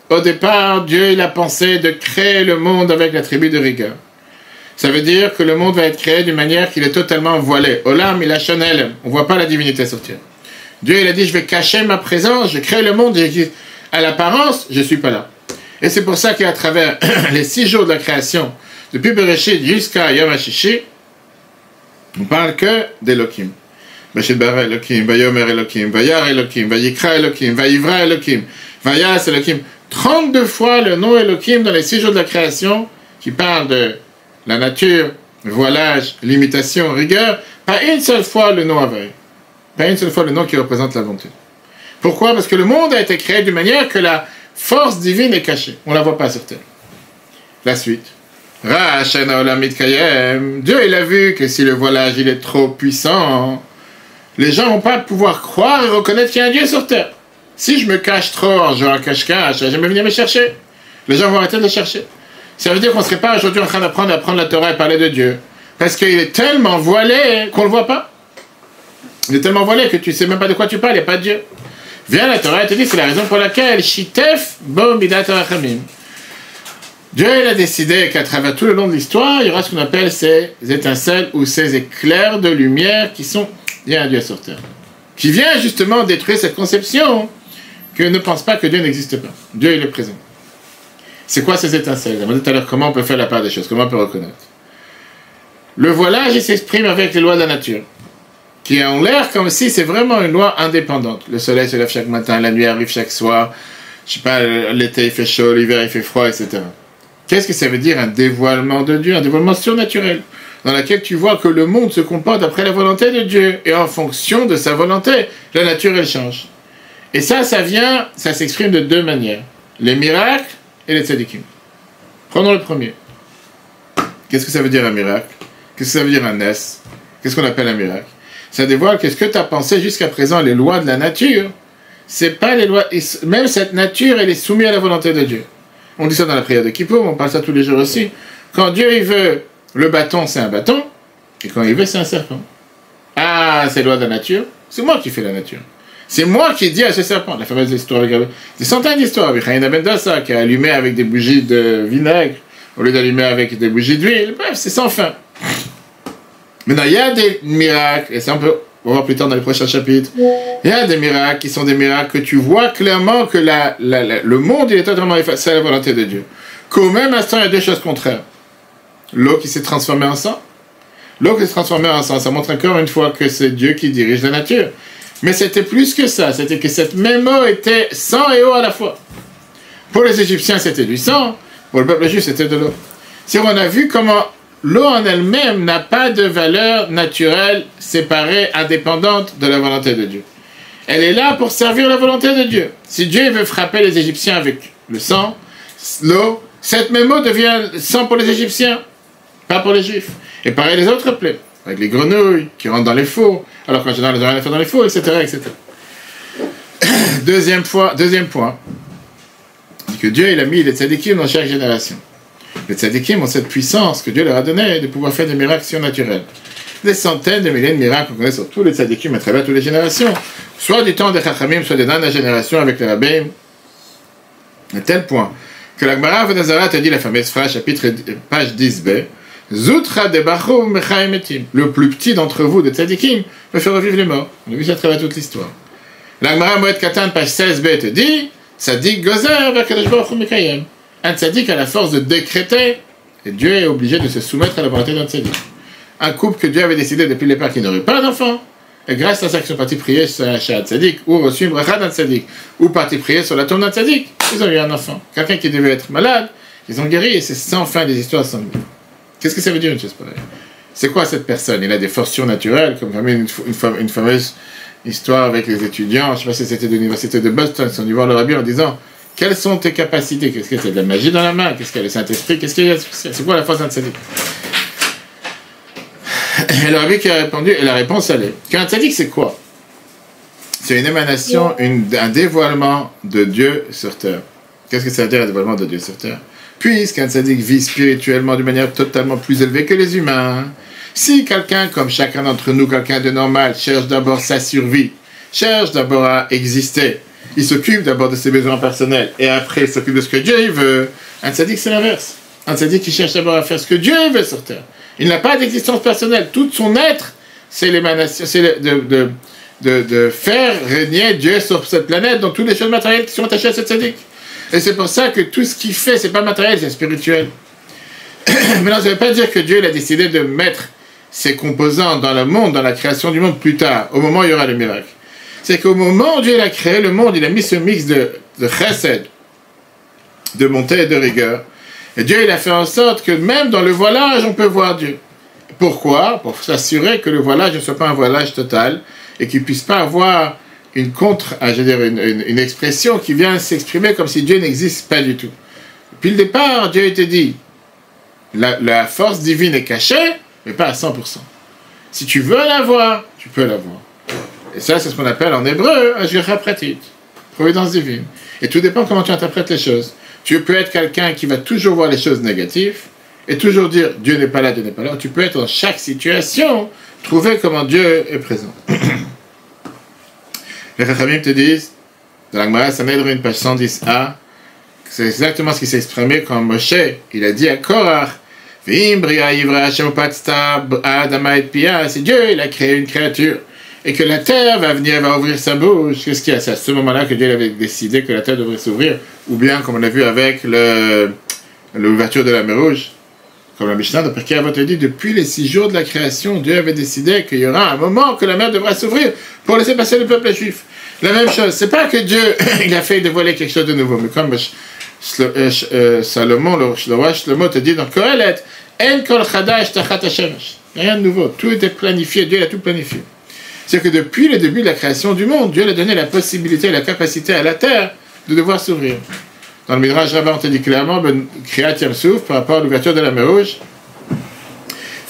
Au départ, Dieu il a pensé de créer le monde avec l'attribut de rigueur. Ça veut dire que le monde va être créé d'une manière qu'il est totalement voilé. Olam il a chanel, on ne voit pas la divinité sortir. Dieu il a dit, je vais cacher ma présence, je crée le monde, et à l'apparence, je ne suis pas là. Et c'est pour ça qu'à travers les 6 jours de la création, depuis Bereshit jusqu'à Yom HaShishi, on parle que d'Elohim. Bashit bara Elohim, Vayomer Elohim, Vayar Elohim, Vayikra Elohim, Vayivra Elohim, Vayas Elohim. 32 fois le nom Elohim dans les 6 jours de la création, qui parle de la nature, le voilage, l'imitation, rigueur, pas une seule fois le nom Havay. Pas une seule fois le nom qui représente la bonté. Pourquoi? Parce que le monde a été créé d'une manière que la force divine est cachée. On ne la voit pas sur terre. La suite. Dieu il a vu que si le voilage il est trop puissant, les gens vont pas pouvoir croire et reconnaître qu'il y a un Dieu sur terre. Si je me cache trop en jouant à cache-cache, jamais venir me chercher. Les gens vont arrêter de le chercher. Ça veut dire qu'on ne serait pas aujourd'hui en train d'apprendre la Torah et parler de Dieu. Parce qu'il est tellement voilé qu'on ne le voit pas. Il est tellement voilé que tu ne sais même pas de quoi tu parles, il n'y a pas de Dieu. Viens la Torah et te dit, c'est la raison pour laquelle Shitef bo midat rachamim. Dieu il a décidé qu'à travers tout le long de l'histoire, il y aura ce qu'on appelle ces étincelles ou ces éclairs de lumière qui sont, il y a un Dieu sur terre. Qui vient justement détruire cette conception que ne pense pas que Dieu n'existe pas. Dieu il est présent. C'est quoi ces étincelles? On a dit tout à l'heure comment on peut faire la part des choses, comment on peut reconnaître. Le voilage il s'exprime avec les lois de la nature, qui ont l'air comme si c'est vraiment une loi indépendante. Le soleil se lève chaque matin, la nuit arrive chaque soir, je sais pas, l'été il fait chaud, l'hiver il fait froid, etc. Qu'est-ce que ça veut dire un dévoilement de Dieu, un dévoilement surnaturel, dans lequel tu vois que le monde se comporte après la volonté de Dieu, et en fonction de sa volonté, la nature elle change. Et ça s'exprime de 2 manières, les miracles et les tzadikim. Prenons le premier. Qu'est-ce que ça veut dire un miracle? Qu'est-ce que ça veut dire un nes? Qu'est-ce qu'on appelle un miracle? Ça dévoile que ce que tu as pensé jusqu'à présent, les lois de la nature, c'est pas les lois, même cette nature, elle est soumise à la volonté de Dieu. On dit ça dans la prière de Kippour, on parle ça tous les jours aussi. Quand Dieu il veut le bâton, c'est un bâton. Et quand il veut, c'est un serpent. Ah, c'est loi de la nature. C'est moi qui fais la nature. C'est moi qui dis à ce serpent, la fameuse histoire, des centaines d'histoires, avec Chaim Ben Dossa, qui a allumé avec des bougies de vinaigre, au lieu d'allumer avec des bougies d'huile. Bref, c'est sans fin. Maintenant, il y a des miracles, et ça on peut voir plus tard dans les prochains chapitres. Il y a des miracles qui sont des miracles que tu vois clairement que le monde il est totalement effacé à la volonté de Dieu. Qu'au même instant, il y a deux choses contraires. L'eau qui s'est transformée en sang. L'eau qui s'est transformée en sang, ça montre encore une fois que c'est Dieu qui dirige la nature. Mais c'était plus que ça, c'était que cette même eau était sang et eau à la fois. Pour les Égyptiens, c'était du sang, pour le peuple juif, c'était de l'eau. Si on a vu comment l'eau en elle-même n'a pas de valeur naturelle séparée, indépendante de la volonté de Dieu. Elle est là pour servir la volonté de Dieu. Si Dieu veut frapper les Égyptiens avec le sang, l'eau, cette même eau devient sang pour les Égyptiens, pas pour les Juifs. Et pareil les autres plaies, avec les grenouilles qui rentrent dans les fours, alors qu'en général, ils n'ont rien à faire dans les fours, etc., etc. Deuxième point, c'est que Dieu il a mis les tzadikim dans chaque génération. Les tzadikim ont cette puissance que Dieu leur a donnée de pouvoir faire des miracles surnaturels. Des centaines de milliers de miracles qu'on connaît sur tous les tzadikim à travers toutes les générations, soit du temps des chachamim, soit des dernières générations avec les rabbins, à tel point que la Gemara Avodah te dit la fameuse phrase, chapitre page 10b, Zutra de Bachou Mechaim Etim. Le plus petit d'entre vous, de tzadikim, peut faire revivre les morts. On a vu ça à travers toute l'histoire. La Gemara Moed Katan, page 16b, te dit Tzadik Gozer Vakadosh Baruch Hu Mekayem. Un tzadik a la force de décréter, et Dieu est obligé de se soumettre à la volonté d'un tzadik. Un couple que Dieu avait décidé depuis le départ qu'il n'aurait pas d'enfant, et grâce à ça qu'ils sont partis prier chez un tzadik, ou reçu une bracha d'un tzadik, ou partis prier sur la tombe d'un tzadik, ils ont eu un enfant. Quelqu'un qui devait être malade, ils ont guéri, et c'est sans fin des histoires sans fin. Qu'est-ce que ça veut dire une chose pareille? C'est quoi cette personne? Il a des forces surnaturelles, comme une fameuse histoire avec les étudiants, je ne sais pas si c'était de l'université de Boston, ils sont venus voir le rabbi en disant quelles sont tes capacités? Qu'est-ce que c'est? De la magie dans la main? Qu'est-ce qu'il y a le Saint-Esprit? C'est quoi la force d'un tzaddik? Et le rabbi qui a répondu, et la réponse elle est qu'un tzaddik c'est quoi? C'est une émanation, un dévoilement de Dieu sur terre. Qu'est-ce que ça veut dire un dévoilement de Dieu sur terre? Puisqu'un tzaddik vit spirituellement d'une manière totalement plus élevée que les humains, si quelqu'un, comme chacun d'entre nous, quelqu'un de normal, cherche d'abord sa survie, cherche d'abord à exister, il s'occupe d'abord de ses besoins personnels, et après il s'occupe de ce que Dieu il veut, un tzaddik c'est l'inverse. Un tzaddik qui cherche d'abord à faire ce que Dieu veut sur terre. Il n'a pas d'existence personnelle. Tout son être, c'est l'émanation, c'est de faire régner Dieu sur cette planète dans toutes les choses matérielles qui sont attachées à ce tzaddik. Et c'est pour ça que tout ce qu'il fait, c'est pas matériel, c'est spirituel. Maintenant, ça ne veut pas dire que Dieu il a décidé de mettre ses composants dans le monde, dans la création du monde plus tard, au moment où il y aura le miracle. C'est qu'au moment où Dieu il a créé le monde, il a mis ce mix de chesed, de bonté et de rigueur. Et Dieu il a fait en sorte que même dans le voilage, on peut voir Dieu. Pourquoi? Pour s'assurer que le voilage ne soit pas un voilage total et qu'il ne puisse pas avoir une expression qui vient s'exprimer comme si Dieu n'existe pas du tout. Depuis le départ, Dieu était dit, la force divine est cachée, mais pas à 100%. Si tu veux la voir, tu peux la voir. Et ça, c'est ce qu'on appelle en hébreu, Ashgacha pratit, providence divine. Et tout dépend comment tu interprètes les choses. Tu peux être quelqu'un qui va toujours voir les choses négatives, et toujours dire, Dieu n'est pas là, Dieu n'est pas là. Tu peux être dans chaque situation, trouver comment Dieu est présent. Les Chachamim te disent, dans la Gemara Sanhedrin, page 110a, c'est exactement ce qui s'est exprimé quand Moshe, il a dit à Korach, si Dieu, il a créé une créature, et que la terre va venir, va ouvrir sa bouche, qu'est-ce qu'il y a? C'est à ce moment-là que Dieu avait décidé que la terre devrait s'ouvrir, ou bien, comme on a vu avec l'ouverture de la mer Rouge, comme la Mishnah de Pirkei Avot dit, depuis les 6 jours de la création, Dieu avait décidé qu'il y aura un moment que la mer devra s'ouvrir pour laisser passer le peuple juif. La même chose, c'est pas que Dieu il a fait dévoiler quelque chose de nouveau, mais comme Salomon, le roi Shlomo te dit dans Kohelet, En kol chadash tachat hashemesh. Rien de nouveau, tout était planifié, Dieu a tout planifié. C'est que depuis le début de la création du monde, Dieu a donné la possibilité et la capacité à la terre de devoir s'ouvrir. Dans le Midrash Rabbah, on te dit clairement, Kriyat Yam Souf, par rapport à l'ouverture de la mer Rouge,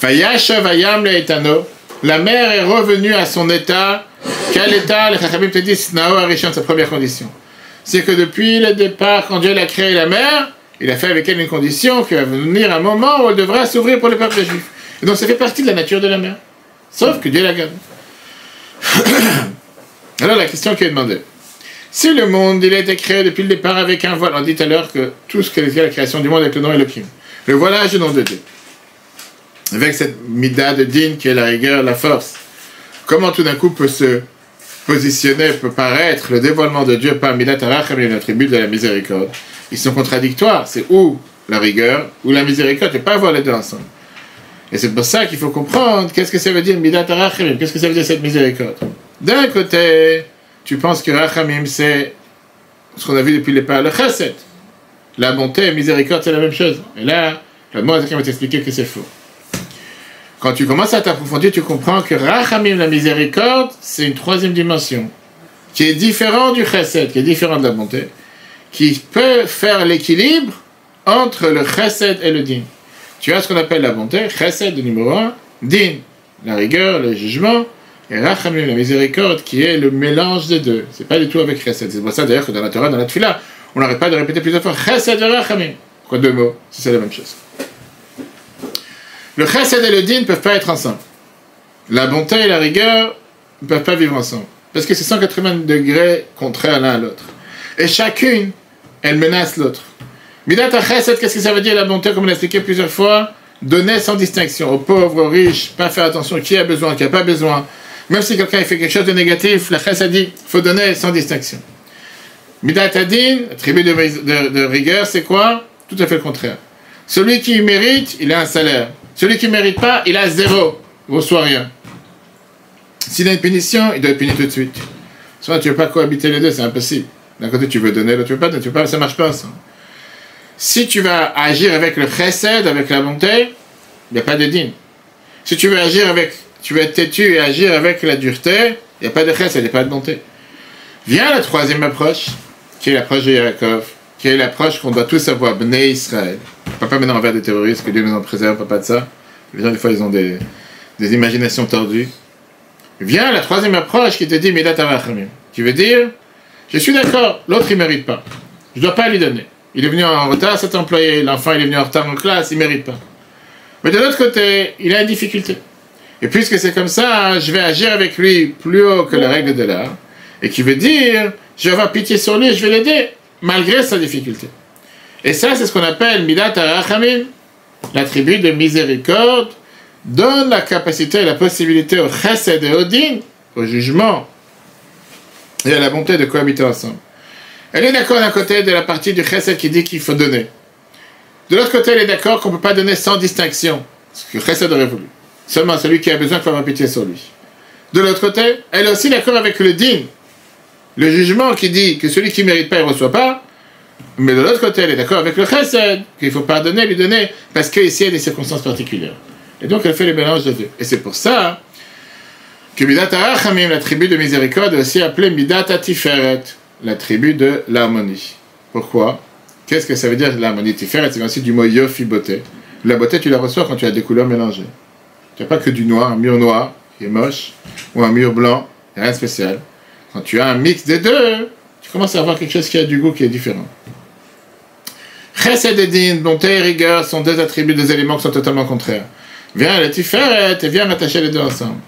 Vayashav hayam le'etano, la mer est revenue à son état. Quel état? Les Chachamim te disent, Nao Arishon, sa première condition. C'est que depuis le départ, quand Dieu a créé la mer, il a fait avec elle une condition qu'il va venir un moment où elle devra s'ouvrir pour le peuple juif. Et donc ça fait partie de la nature de la mer. Sauf que Dieu la garde. Alors la question qui est demandée. Si le monde, il a été créé depuis le départ avec un voile, on dit tout à l'heure que tout ce qui est la création du monde avec le nom Elohim. Le voilage du nom de Dieu. Avec cette mida de din qui est la rigueur, la force. Comment tout d'un coup peut se positionner, peut paraître le dévoilement de Dieu par midat harachamim, l'attribut de la miséricorde. Ils sont contradictoires. C'est ou la rigueur ou la miséricorde. Tu ne peux pas avoir les deux ensemble. Et c'est pour ça qu'il faut comprendre qu'est-ce que ça veut dire midat harachamim, qu'est-ce que ça veut dire cette miséricorde. D'un côté, tu penses que rachamim c'est ce qu'on a vu depuis le départ, le chesed. La bonté et miséricorde c'est la même chose. Et là, le mot va t'expliquer que c'est faux. Quand tu commences à t'approfondir, tu comprends que rachamim, la miséricorde, c'est une troisième dimension qui est différente du chesed, qui est différente de la bonté, qui peut faire l'équilibre entre le chesed et le din. Tu as ce qu'on appelle la bonté, chesed le numéro 1, din, la rigueur, le jugement, et rachamim, la miséricorde, qui est le mélange des deux. C'est pas du tout avec chesed. C'est pour ça d'ailleurs que dans la Torah, dans la Tfila, on n'arrête pas de répéter plusieurs fois chesed et rachamim. Quoi, deux mots, si c'est la même chose. Le chesed et le din ne peuvent pas être ensemble. La bonté et la rigueur ne peuvent pas vivre ensemble. Parce que c'est 180 degrés contraires l'un à l'autre. Et chacune, elle menace l'autre. Midat ha-chesed, qu'est-ce que ça veut dire la bonté, comme on l'a expliqué plusieurs fois? Donner sans distinction, aux pauvres, aux riches, pas faire attention qui a besoin, qui n'a pas besoin. Même si quelqu'un fait quelque chose de négatif, la chesed dit, il faut donner sans distinction. Midat ha-din, attribut de rigueur, c'est quoi? Tout à fait le contraire. Celui qui mérite, il a un salaire. Celui qui ne mérite pas, il a zéro. Il ne reçoit rien. S'il a une punition, il doit être puni tout de suite. Soit tu ne veux pas cohabiter les deux, c'est impossible. D'un côté, tu veux donner, l'autre, tu veux pas, ça ne marche pas. Ça. Si tu vas agir avec le chesed, avec la bonté, il n'y a pas de din. Si tu veux agir avec, tu veux être têtu et agir avec la dureté, il n'y a pas de chesed, il n'y a pas de bonté. Vient la troisième approche, qui est l'approche de Yaakov, qui est l'approche qu'on doit tous avoir, Bnei Israël. On ne peut pas maintenant envers des terroristes, que Dieu nous en préserve, pas de ça. Les gens, des fois, ils ont des imaginations tordues. Vient la troisième approche qui te dit Midat harachamim, qui veut dire, je suis d'accord, l'autre il ne mérite pas. Je ne dois pas lui donner. Il est venu en retard, cet employé, l'enfant il est venu en retard en classe, il ne mérite pas. Mais de l'autre côté, il a une difficulté. Et puisque c'est comme ça, je vais agir avec lui plus haut que la règle de l'art, et qui veut dire, je vais avoir pitié sur lui et je vais l'aider, malgré sa difficulté. Et ça, c'est ce qu'on appelle Midat harachamim, l'attribut de miséricorde, donne la capacité et la possibilité au chesed et au din, au jugement et à la bonté de cohabiter ensemble. Elle est d'accord d'un côté de la partie du chesed qui dit qu'il faut donner. De l'autre côté, elle est d'accord qu'on ne peut pas donner sans distinction, ce que chesed aurait voulu. Seulement celui qui a besoin, il faut avoir pitié sur lui. De l'autre côté, elle est aussi d'accord avec le din, le jugement qui dit que celui qui ne mérite pas, il ne reçoit pas. Mais de l'autre côté, elle est d'accord avec le chesed, qu'il faut pardonner, lui donner, parce qu'ici, il y a des circonstances particulières. Et donc, elle fait le mélange de deux. Et c'est pour ça que Midat harachamim, la tribu de miséricorde, est aussi appelée Midat ha-tiferet, la tribu de l'harmonie. Pourquoi? Qu'est-ce que ça veut dire l'harmonie? Tiferet, c'est aussi du mot yofi, beauté. La beauté, tu la reçois quand tu as des couleurs mélangées. Tu n'as pas que du noir, un mur noir, qui est moche, ou un mur blanc, rien de spécial. Quand tu as un mix des deux, tu commences à avoir quelque chose qui a du goût, qui est différent. Chesed et din, bonté et rigueur, sont deux attributs, deux éléments qui sont totalement contraires. Viens le tiferet et viens rattacher les deux ensemble.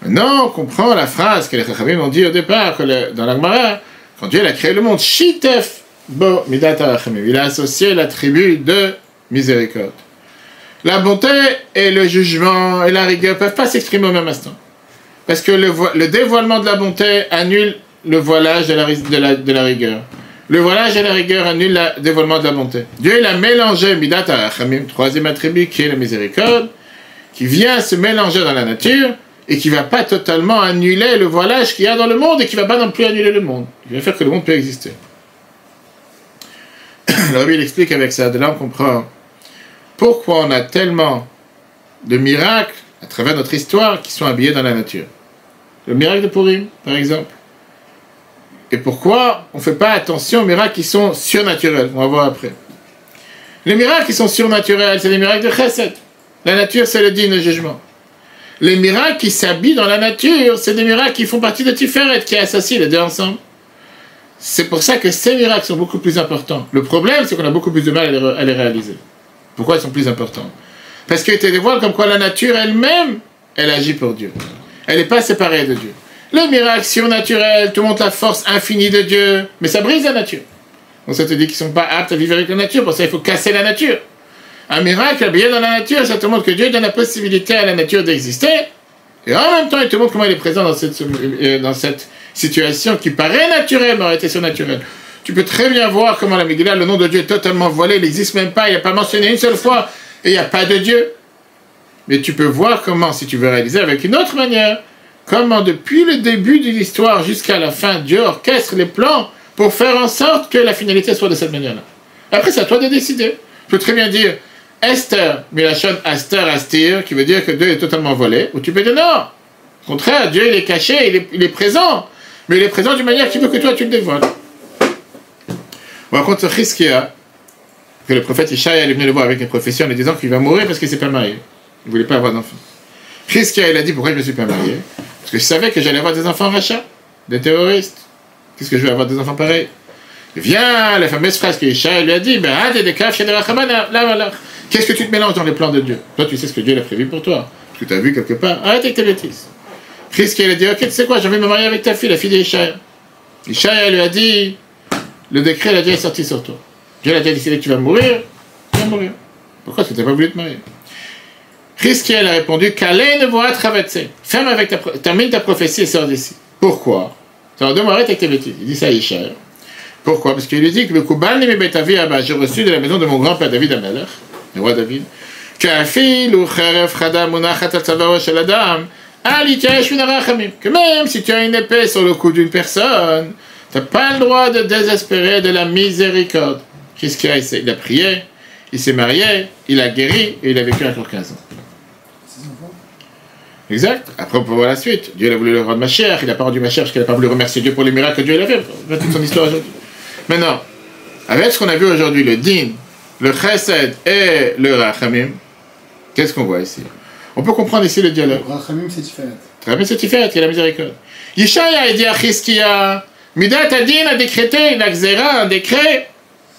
Maintenant, on comprend la phrase que les Chachamim ont dit au départ, dans la Gemara, quand Dieu a créé le monde, Shitef bo midat harachamim. Il a associé l'attribut de miséricorde. La bonté et le jugement et la rigueur ne peuvent pas s'exprimer au même instant. Parce que le dévoilement de la bonté annule le voilage de la rigueur. Le voilage et la rigueur annulent le dévoilement de la bonté. Dieu il a mélangé midat harachamim, troisième attribut qui est la miséricorde, qui vient se mélanger dans la nature et qui ne va pas totalement annuler le voilage qu'il y a dans le monde et qui ne va pas non plus annuler le monde. Il va faire que le monde peut exister. Le Rabbi il explique avec ça, de là on comprend pourquoi on a tellement de miracles à travers notre histoire qui sont habillés dans la nature. Le miracle de Purim, par exemple. Et pourquoi on ne fait pas attention aux miracles qui sont surnaturels. On va voir après. Les miracles qui sont surnaturels, c'est les miracles de chesed. La nature, c'est le din, le jugement. Les miracles qui s'habillent dans la nature, c'est des miracles qui font partie de Tiferet, qui associent les deux ensemble. C'est pour ça que ces miracles sont beaucoup plus importants. Le problème, c'est qu'on a beaucoup plus de mal à les réaliser. Pourquoi ils sont plus importants? Parce qu'il te dévoile comme quoi la nature elle-même, elle agit pour Dieu. Elle n'est pas séparée de Dieu. Les miracles surnaturels te montrent la force infinie de Dieu, mais ça brise la nature. Donc ça te dit qu'ils ne sont pas aptes à vivre avec la nature, pour ça il faut casser la nature. Un miracle habillé dans la nature, ça te montre que Dieu donne la possibilité à la nature d'exister, et en même temps il te montre comment il est présent dans cette situation qui paraît naturelle, mais en réalité surnaturelle. Tu peux très bien voir comment la Megillah, le nom de Dieu est totalement voilé, il n'existe même pas, il n'y a pas mentionné une seule fois, et il n'y a pas de Dieu. Mais tu peux voir comment, si tu veux réaliser avec une autre manière, comment depuis le début de l'histoire jusqu'à la fin, Dieu orchestre les plans pour faire en sorte que la finalité soit de cette manière-là. Après, c'est à toi de décider. Tu peux très bien dire Esther, Milachon Aster, Astir, qui veut dire que Dieu est totalement volé, ou tu peux dire non. Au contraire, Dieu il est caché, il est présent, mais il est présent d'une manière qui veut que toi tu le dévoiles. On raconte ce Chizkia, que le prophète Ishaïa est venu le voir avec une prophétie en lui disant qu'il va mourir parce qu'il ne s'est pas marié. Il ne voulait pas avoir d'enfants. Chizkia, il a dit pourquoi je ne me suis pas marié? Parce que je savais que j'allais avoir des enfants rachats, des terroristes. Qu'est-ce que je vais avoir des enfants pareils? Viens, la fameuse phrase que Ishaïa lui a dit, qu'est-ce que tu te mélanges dans les plans de Dieu? Toi, tu sais ce que Dieu a prévu pour toi. Parce que tu as vu quelque part. Arrête avec tes bêtises. Chizkia, il a dit, ok, tu sais quoi, j'ai envie de me marier avec ta fille, la fille d'Ishaïa. Ishaïa lui a dit, le décret, il a déjà sorti sur toi. Dieu a déjà décidé que tu vas mourir, tu vas mourir. Pourquoi? Parce que tu n'as pas voulu te marier. Chizkia a répondu, Kalei ne voit traverser. Termine ta prophétie et sors d'ici. Pourquoi? Ça va devoir arrêter avec tes bêtises. Il dit ça à Ishaïa. Pourquoi? Parce qu'il lui dit que le Koubal Nimi Betavi Abba, j'ai reçu de la maison de mon grand-père David Amelech, le roi David, que même si tu as une épée sur le cou d'une personne, tu n'as pas le droit de désespérer de la miséricorde. Qu'est-ce qu'il a essayé? Il a prié, il s'est marié, il a guéri et il a vécu encore 15 ans. Exact. Après, on peut voir la suite. Dieu a voulu le rendre Mashiach, il n'a pas rendu Mashiach parce qu'il n'a pas voulu remercier Dieu pour les miracles que Dieu a fait. On va toute son histoire aujourd'hui. Maintenant, avec ce qu'on a vu aujourd'hui, le din, le chesed et le rachamim, qu'est-ce qu'on voit ici? On peut comprendre ici le dialogue.
Rachamim, c'est Tiferet.
Rachamim, c'est Tiferet, il y a la miséricorde. Yishaya a dit à Chizkia, Midat Adin a décrété une axéra, un décret,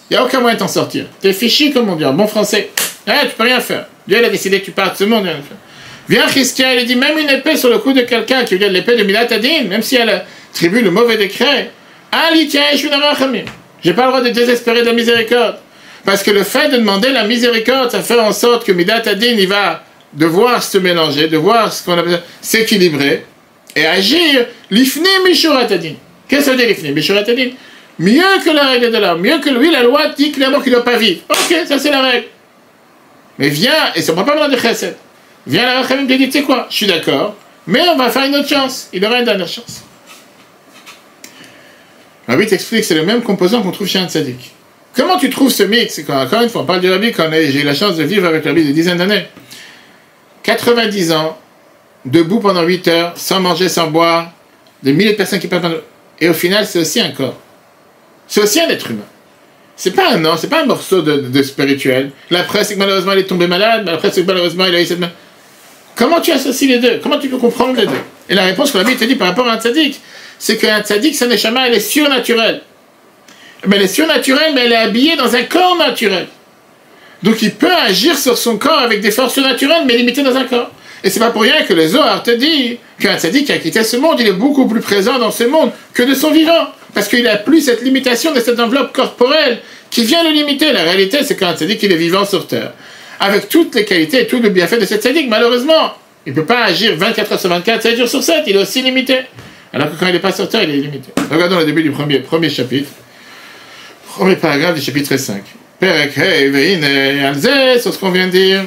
il n'y a aucun moyen de t'en sortir. T'es fichu, comme on dit en bon français. Tu peux rien faire. Dieu a décidé que tu partes de ce monde, rien faire. Viens Chizkia, il dit, même une épée sur le cou de quelqu'un qui veut dire l'épée de Midat Adin, même si elle attribue le mauvais décret, j'ai pas le droit de désespérer de la miséricorde. Parce que le fait de demander la miséricorde, ça fait en sorte que Midat Adin, il va devoir se mélanger, devoir ce qu'on appelle s'équilibrer et agir l'ifni mishurat adin. Qu'est-ce que ça veut dire l'ifni mishurat adin? Mieux que la règle de l'homme, mieux que lui, la loi dit clairement qu'il ne doit pas vivre. Ok, ça c'est la règle. Mais viens, et ça ne prend pas besoin de chesed. Viens la rachamim et dit, tu sais quoi, je suis d'accord, mais on va faire une autre chance. Il aura une dernière chance. Rabbi t'explique, c'est le même composant qu'on trouve chez un tzaddik. Comment tu trouves ce mix? Encore une fois, on parle du Rabbi quand j'ai eu la chance de vivre avec le Rabbi des dizaines d'années. 90 ans, debout pendant 8 heures, sans manger, sans boire, des milliers de personnes qui parlent. Et au final, c'est aussi un corps. C'est aussi un être humain. C'est pas un an, c'est pas un morceau de spirituel. La presse, c'est que malheureusement, il est tombé malade, mais la presse, c'est que malheureusement, il a eu cette main. Comment tu associes les deux? Comment tu peux comprendre les deux? Et la réponse que le Rabbi te dit par rapport à un tzaddik, c'est qu'un tzaddik, sa neshama, elle est surnaturelle. Mais elle est surnaturelle, mais elle est habillée dans un corps naturel. Donc il peut agir sur son corps avec des forces surnaturelles, mais limitées dans un corps. Et c'est pas pour rien que le Zohar te dit qu'un tzaddik qui a quitté ce monde, il est beaucoup plus présent dans ce monde que de son vivant. Parce qu'il n'a plus cette limitation de cette enveloppe corporelle qui vient le limiter. La réalité, c'est qu'un tzaddik, il est vivant sur terre. Avec toutes les qualités et tout le bienfait de cette tzaddik, malheureusement, il ne peut pas agir 24 heures sur 24, 7 jours sur 7, il est aussi limité. Alors que quand il n'est pas sur terre, il est limité. Regardons le début du premier chapitre. Premier paragraphe du chapitre 5. Perek Hei Veine Alze, sur ce qu'on vient de dire.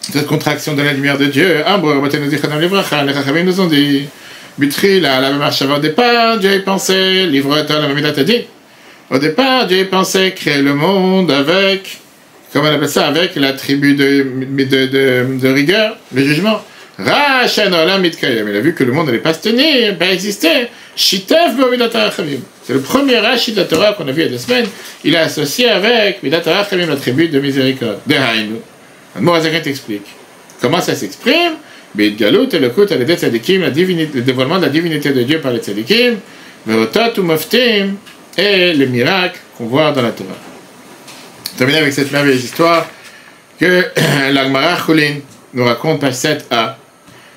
Cette contraction de la lumière de Dieu. Ambro, Batenouzi Chadam Livracha, les Chachamim nous ont dit. Butri, la même marche au départ, Dieu a pensé, livre-toi la Mamidat a dit. Au départ, Dieu a pensé créer le monde avec, comment on appelle ça, avec la tribu de rigueur, le jugement. Rachan Olam Mitkayem. Il a vu que le monde n'allait pas se tenir, pas exister. Shitef B'Midat HaRachamim. C'est le premier Rashi de la Torah qu'on a vu il y a 2 semaines. Il a associé avec Midat HaRachamim, la tribu de miséricorde. Dehainu. Le Morazakin t'explique. Comment ça s'exprime? Beit Galut et le Kut à l'Edet Tzadikim, le dévoilement de la divinité de Dieu par les Tzadikim, Verotat ou Moftim, et les miracles qu'on voit dans la Torah. On termine avec cette merveilleuse histoire que la Gemara Choulin nous raconte page 7a.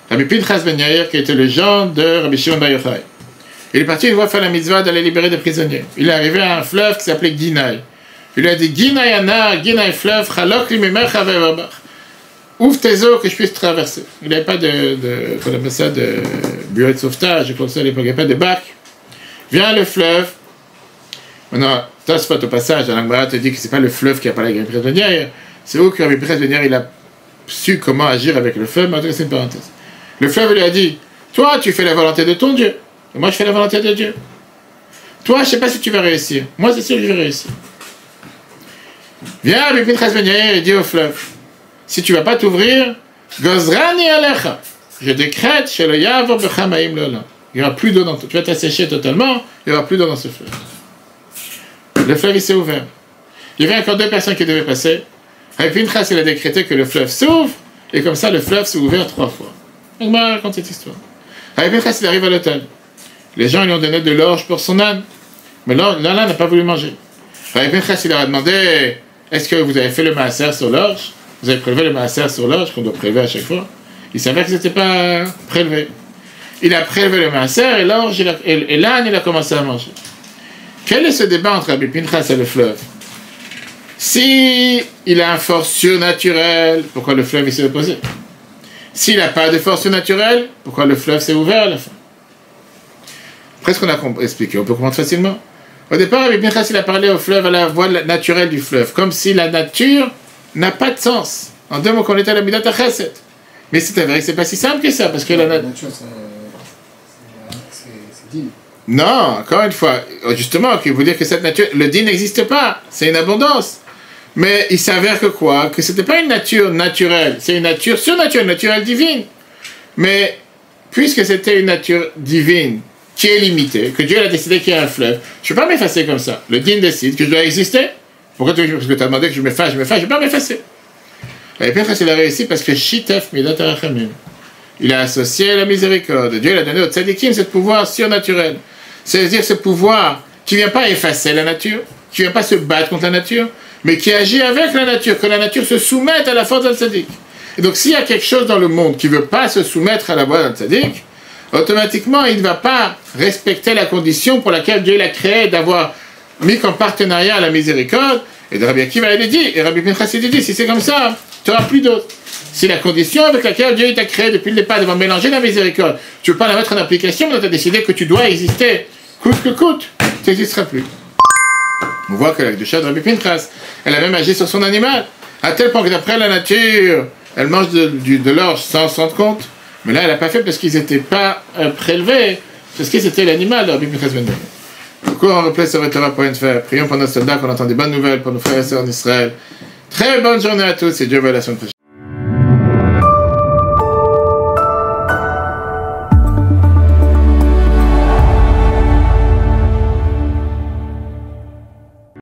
Rabbi Pinchas ben Yair, qui était le gendre de Rabbi Shimon bar Yochai. Il est parti une fois faire la mitzvah d'aller libérer des prisonniers. Il est arrivé à un fleuve qui s'appelait Guinaï. Il lui a dit Guinaï Anar, Guinaï fleuve, Chalok li mimecha ve'vabach. Ouvre tes eaux que je puisse traverser. Il n'avait pas de bureau de sauvetage, comme ça à l'époque, il n'y avait pas de bac. Viens le fleuve. Maintenant, Tosfot au passage, la Gemara te dit que c'est pas le fleuve qui a parlé avec Rabbi Pinchas ben Yair, c'est où que Rabbi Pinchas ben Yair il a su comment agir avec le fleuve, mais en tout cas c'est une parenthèse. Le fleuve lui a dit, toi tu fais la volonté de ton Dieu, et moi je fais la volonté de Dieu. Toi je sais pas si tu vas réussir, moi c'est sûr que je vais réussir. Viens Rabbi Pinchas ben Yair et dit au fleuve, si tu vas pas t'ouvrir, Gozrani alecha, je décrète chez le Yavor bechamaim l'olam. Il n'y aura plus d'eau dans tu vas t'assécher totalement, il n'y aura plus d'eau dans ce fleuve. Le fleuve il s'est ouvert. Il y avait encore 2 personnes qui devaient passer. Rabbi Pinchas il a décrété que le fleuve s'ouvre, et comme ça le fleuve s'est ouvert 3 fois. Donc moi, raconte cette histoire. Rabbi Pinchas il arrive à l'hôtel. Les gens lui ont donné de l'orge pour son âne, mais l'âne n'a pas voulu manger. Rabbi Pinchas il leur a demandé, est-ce que vous avez fait le maaser sur l'orge? Vous avez prélevé le maaser sur l'orge qu'on doit prélever à chaque fois? Il savait que c'était pas prélevé. Il a prélevé le maaser et l'orge et l'âne il a commencé à manger. Quel est ce débat entre Rabbi Pinchas et le fleuve? Si il a une force surnaturelle, pourquoi le fleuve s'est opposé? S'il n'a pas de force surnaturelle, pourquoi le fleuve s'est ouvert à la fin? Après ce qu'on a expliqué, on peut comprendre facilement. Au départ, Rabbi Pinchas il a parlé au fleuve à la voie naturelle du fleuve, comme si la nature n'a pas de sens. En 2 mots, qu'on était à la Midat HaChesed. Mais c'est avéré que c'est pas si simple que ça, parce que la nature, c'est digne. Non, encore une fois, justement, qui veut dire que cette nature, le din n'existe pas, c'est une abondance. Mais il s'avère que quoi? Que c'était pas une nature naturelle, c'est une nature surnaturelle, naturelle divine. Mais puisque c'était une nature divine qui est limitée, que Dieu a décidé qu'il y a un fleuve, je ne peux pas m'effacer comme ça. Le din décide que je dois exister. Pourquoi tu parce que tu as demandé que je m'efface, je ne vais pas m'effacer. Et puis après, il a réussi parce que Shitef Midat HaRachamim. Il a associé la miséricorde. Dieu l'a donné au tzadikim ce pouvoir surnaturel. C'est-à-dire ce pouvoir qui ne vient pas effacer la nature, qui ne vient pas se battre contre la nature, mais qui agit avec la nature, que la nature se soumette à la force d'un tzaddik. Et donc s'il y a quelque chose dans le monde qui ne veut pas se soumettre à la voie d'un tzaddik, automatiquement il ne va pas respecter la condition pour laquelle Dieu l'a créé, d'avoir mis comme partenariat à la miséricorde. Et Rabbi Akiva il dit, et Rabbi Pinchas il dit, si c'est comme ça, tu n'auras plus d'autres. Si la condition avec laquelle Dieu t'a créé depuis le départ, de mélanger la miséricorde, tu ne veux pas la mettre en application, mais tu as décidé que tu dois exister, coûte que coûte, tu n'existeras plus. On voit que la Kedusha de Rabbi Pinchas, elle a même agi sur son animal, à tel point que d'après la nature, elle mange de l'orge sans se rendre compte, mais là elle n'a pas fait parce qu'ils n'étaient pas prélevés, parce que c'était l'animal de Rabbi Pinchas ben Yair. Du coup, on replace sur Torah.fr. Prions pour nos soldats qu'on entend des bonnes nouvelles pour nos frères et sœurs en Israël. Très bonne journée à tous et Dieu veut la semaine prochaine.